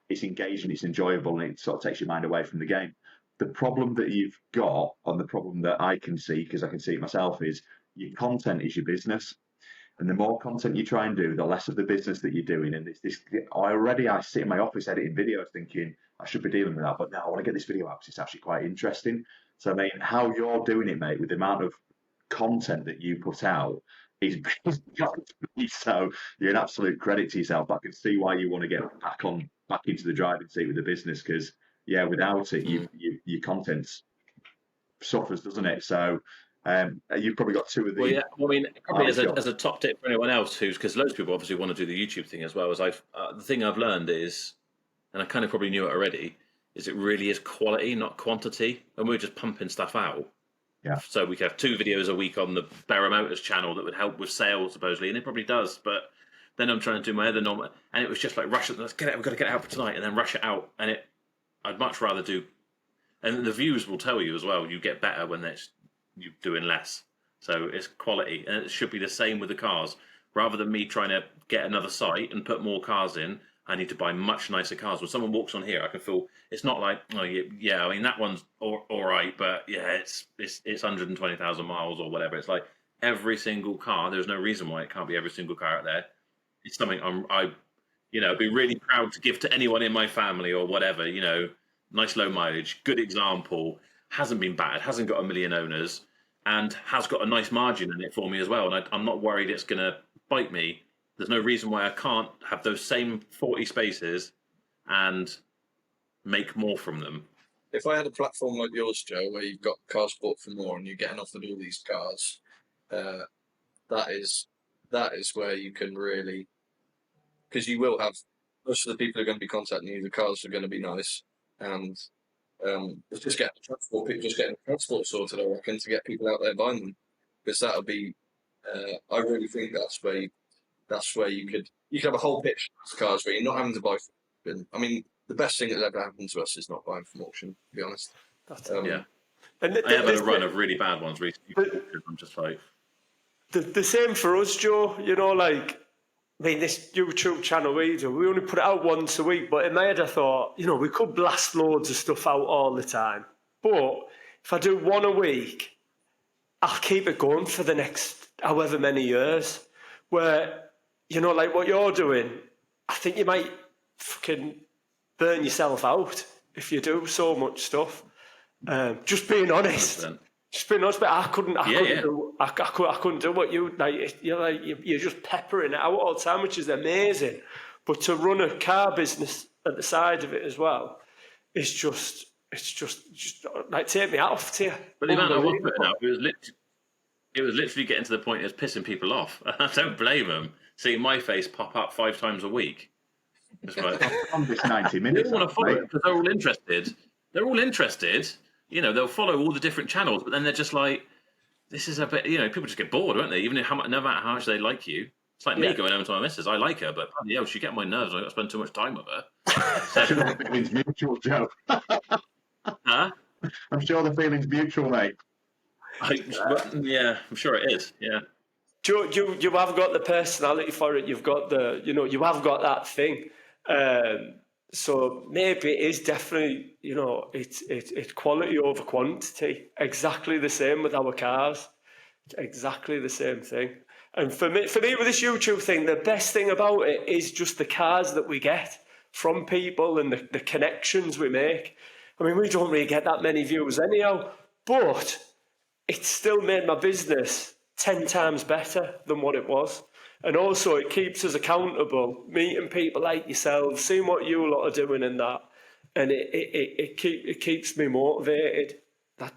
it's engaging, it's enjoyable, and it sort of takes your mind away from the game. The problem that you've got, and the problem that I can see, because I can see it myself, is your content is your business. And the more content you try and do, the less of the business that you're doing. And I sit in my office editing videos thinking I should be dealing with that, but no, I want to get this video out because it's actually quite interesting. So, I mean, how you're doing it, mate, with the amount of content that you put out is so you're an absolute credit to yourself. I can see why you want to get back into the driving seat with the business, because, yeah, without it, your content suffers, doesn't it? So, you've probably got two of the. Well, yeah. I mean, probably as a top tip for anyone else because loads of people obviously want to do the YouTube thing as well. As the thing I've learned is, and I kind of probably knew it already, is it really is quality, not quantity. And we're just pumping stuff out. Yeah. So we could have 2 videos a week on the Barra Motors channel that would help with sales supposedly, and it probably does. But then I'm trying to do my other normal, and it was just like, rush it. Let's get it. We've got to get it out for tonight, and then rush it out. And I'd much rather do. And the views will tell you as well. You get better when you're doing less. So it's quality, and it should be the same with the cars. Rather than me trying to get another site and put more cars in, I need to buy much nicer cars. When someone walks on here, I can feel it's not like, oh yeah, I mean that one's all right, but yeah, it's 120,000 miles or whatever. It's like every single car. There's no reason why it can't be every single car out there. It's something I'd be really proud to give to anyone in my family or whatever. Nice low mileage, good example. Hasn't been bad, hasn't got 1 million owners, and has got a nice margin in it for me as well. And I'm not worried it's going to bite me. There's no reason why I can't have those same 40 spaces and make more from them. If I had a platform like yours, Joe, where you've got Cars Bought for More and you're getting offered all these cars, that is where you can really, because you will have most of the people who are going to be contacting you, the cars are going to be nice, and it's just getting the transport sorted, I reckon, to get people out there buying them, because that'll be. I really think that's where you could have a whole pitch of cars where you're not having to buy. I mean, the best thing that's ever happened to us is not buying from auction, to be honest. Yeah, and I have had a run of really bad ones recently. I'm just like the same for us, Joe. This YouTube channel we only put it out once a week, but in my head I thought, we could blast loads of stuff out all the time. But if I do one a week, I'll keep it going for the next however many years. Where, like what you're doing, I think you might fucking burn yourself out if you do so much stuff. Just being honest. 100%. Just being honest, but I couldn't do what you like. You're just peppering it out all the time, which is amazing. But to run a car business at the side of it as well, it's just like, take me off to you. But the amount I was putting out, it was literally getting to the point it was pissing people off. I don't blame them. Seeing my face pop up 5 times a week. It's like, on this 90 minutes. They want to follow it because they're all interested. They're all interested. They'll follow all the different channels, but then they're just like, this is a bit, people just get bored, won't they? Even if no matter how much they like you. It's like me going home to my missus. I like her, but bloody she get on my nerves. I've got to spend too much time with her. I'm sure the feeling's mutual, Joe. Huh? I'm sure the feeling's mutual, mate. Yeah, I'm sure it is. Yeah. You have got the personality for it. You've got you have got that thing. So maybe it is definitely, it's quality over quantity. Exactly the same with our cars. It's exactly the same thing. And for me with this YouTube thing, the best thing about it is just the cars that we get from people and the connections we make. I mean, we don't really get that many views anyhow, but it's still made my business 10 times better than what it was. And also it keeps us accountable, meeting people like yourselves, seeing what you lot are doing in that. And it keeps me motivated.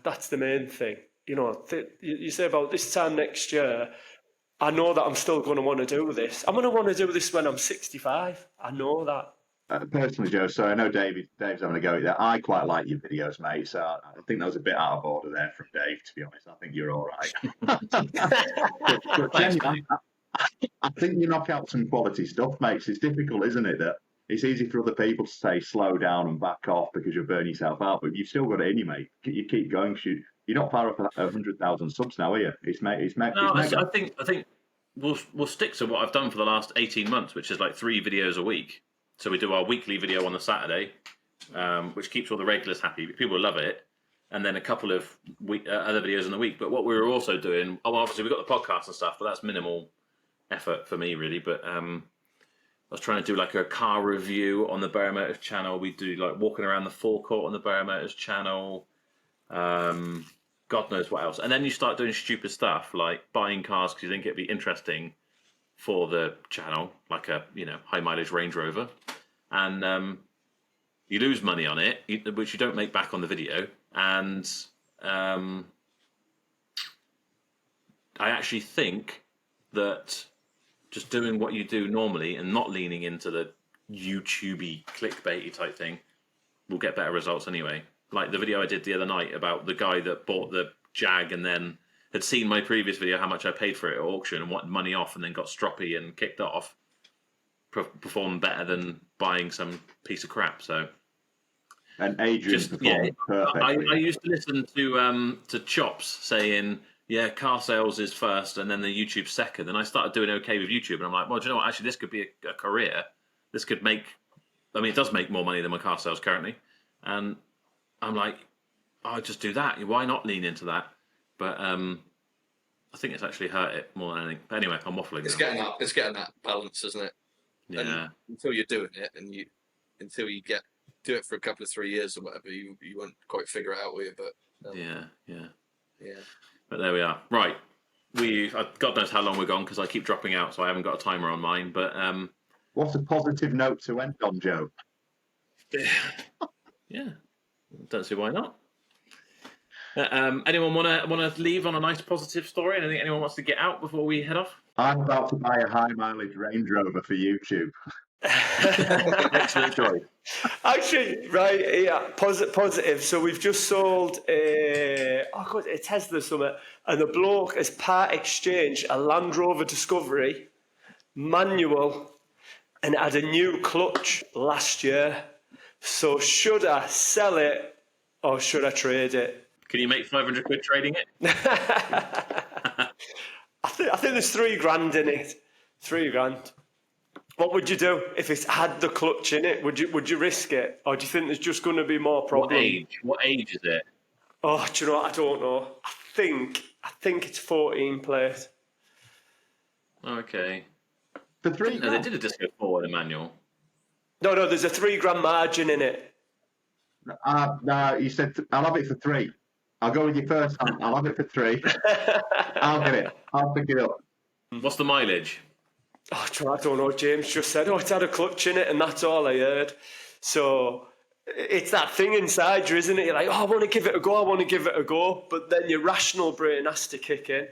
That's the main thing. You say about this time next year, I know that I'm still going to want to do this. I'm going to want to do this when I'm 65. I know that. Personally, Joe, so I know Dave's having a go at that. I quite like your videos, mate. So I think that was a bit out of order there from Dave, to be honest. I think you're all right. but Jenny, I think you knock out some quality stuff, mate. It's difficult, isn't it? That it's easy for other people to say slow down and back off because you'll burn yourself out, but you've still got it in you, mate. You keep going. You're not far off 100,000 subs now, are you? I think we'll stick to what I've done for the last 18 months, which is like 3 videos a week. So we do our weekly video on the Saturday, which keeps all the regulars happy. People love it. And then a couple of other videos in the week. But what we were also doing, obviously we've got the podcast and stuff, but that's minimal effort for me, really. But I was trying to do like a car review on the Barrow Motors channel. We do like walking around the forecourt on the Barrow Motors channel. God knows what else. And then you start doing stupid stuff like buying cars because you think it'd be interesting for the channel, like a high mileage Range Rover, and you lose money on it, which you don't make back on the video. And I actually think that just doing what you do normally and not leaning into the YouTubey clickbaity type thing will get better results anyway. Like the video I did the other night about the guy that bought the Jag and then had seen my previous video, how much I paid for it at auction and wanted money off and then got stroppy and kicked off, performed better than buying some piece of crap. So, and Adrian performed perfectly. I used to listen to Chops saying, car sales is first and then the YouTube second. And I started doing okay with YouTube. And I'm like, well, do you know what? Actually, this could be a career. This could make, it does make more money than my car sales currently. And I'm like, I'll just do that. Why not lean into that? But I think it's actually hurt it more than anything. But anyway, I'm waffling. It's getting that balance, isn't it? Yeah. And until you're doing it, and until you do it for a couple of 3 years or whatever, you won't quite figure it out, will you? But yeah. But there we are. Right. God knows how long we're gone because I keep dropping out, so I haven't got a timer on mine. But what's a positive note to end on, Joe? Yeah. Don't see why not. Anyone want to leave on a nice positive story? Anything anyone wants to get out before we head off? I'm about to buy a high mileage Range Rover for YouTube. Excellent choice. Actually, right, yeah, positive. So we've just sold a Tesla Summit, and the bloke has part exchanged a Land Rover Discovery manual and had a new clutch last year. So should I sell it or should I trade it? Can you make 500 quid trading it? I think there's $3,000 in it. $3,000. What would you do if it had the clutch in it? Would you risk it, or do you think there's just going to be more problems? What age is it? Oh, do you know what? I don't know. I think it's 14 plate. Okay. For $3,000? No, they did a Disco 4 in a manual. No, there's a $3,000 margin in it. No, you said I'll have it for 3. I'll go with you first. I'll have it for 3. I'll get it. I'll pick it up. What's the mileage? Oh, I don't know. James just said, it had a clutch in it, and that's all I heard. So it's that thing inside you, isn't it? You're like, I want to give it a go. But then your rational brain has to kick in.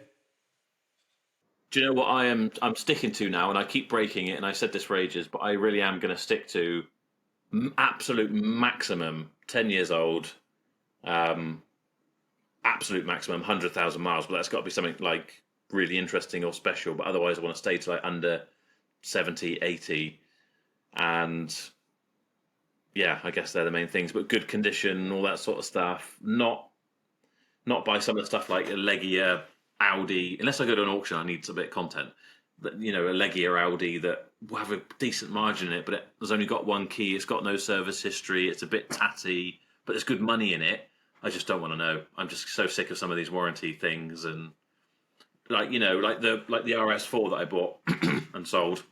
Do you know what I'm sticking to now? And I keep breaking it, and I said this for ages, but I really am going to stick to absolute maximum 10 years old, absolute maximum 100,000 miles, but that's got to be something like really interesting or special. But otherwise, I want to stay to like under 70, 80, and yeah, I guess they're the main things. But good condition, all that sort of stuff. Not buy some of the stuff like a leggier Audi. Unless I go to an auction, I need some bit of content. That, you know, a leggier Audi that will have a decent margin in it, but there's only got one key. It's got no service history. It's a bit tatty, but there's good money in it. I just don't want to know. I'm just so sick of some of these warranty things, and like, you know, like the RS4 that I bought and sold,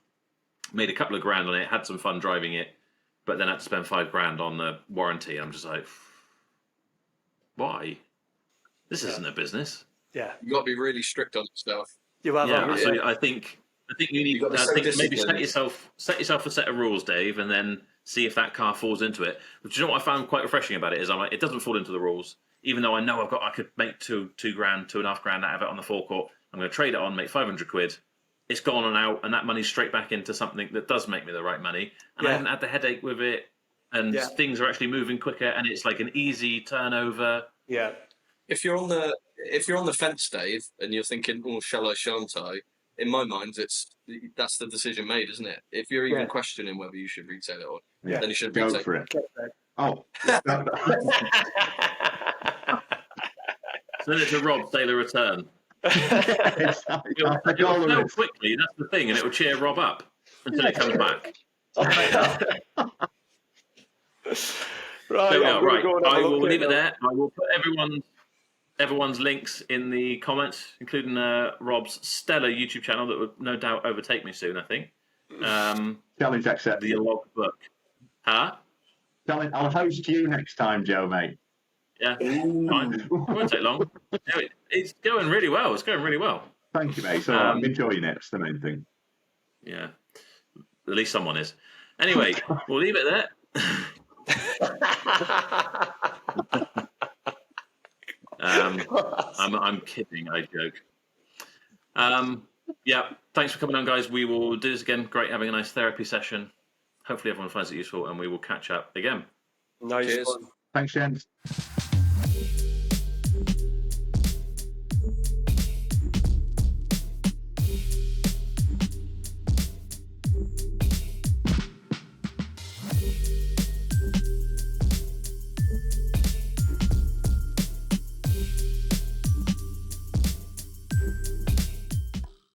made a couple of grand on it, had some fun driving it, but then had to spend $5,000 on the warranty. I'm just like, why? This isn't a business. Yeah, You got to be really strict on stuff. you have. Yeah, haven't so you? I think you need. You've got to I be think so maybe set disciplined. yourself a set of rules, Dave, and then see if that car falls into it. But you know what I found quite refreshing about it is I'm like, it doesn't fall into the rules, even though I know I could make $2,500 out of it on the forecourt. I'm going to trade it on, make 500 quid. It's gone and out, and that money's straight back into something that does make me the right money. And I haven't had the headache with it, and things are actually moving quicker, and it's like an easy turnover. Yeah. If you're on the fence, Dave, and you're thinking, "Oh, shall I, shan't I?" In my mind, that's the decision made, isn't it? If you're even questioning whether you should retail it or then you should Go retail for it. Oh, Send it to Rob, Taylor return. exactly. It'll sell quickly, that's the thing, and it will cheer Rob up until it comes back. Right, There we are. Right, go and have I a look will at leave it now. there. I will put everyone's links in the comments, including Rob's stellar YouTube channel that would no doubt overtake me soon, I think. Challenge accepted. The logbook. Huh? I'll host you next time, Joe, mate. Yeah, fine. It won't take long. It's going really well. It's going really well. Thank you, mate. So I'm enjoying it. It's the main thing. Yeah, at least someone is. Anyway, we'll leave it there. I'm kidding. I joke. Yeah, thanks for coming on, guys. We will do this again. Great having a nice therapy session. Hopefully everyone finds it useful, and we will catch up again. Nice Cheers. one. Thanks, gents.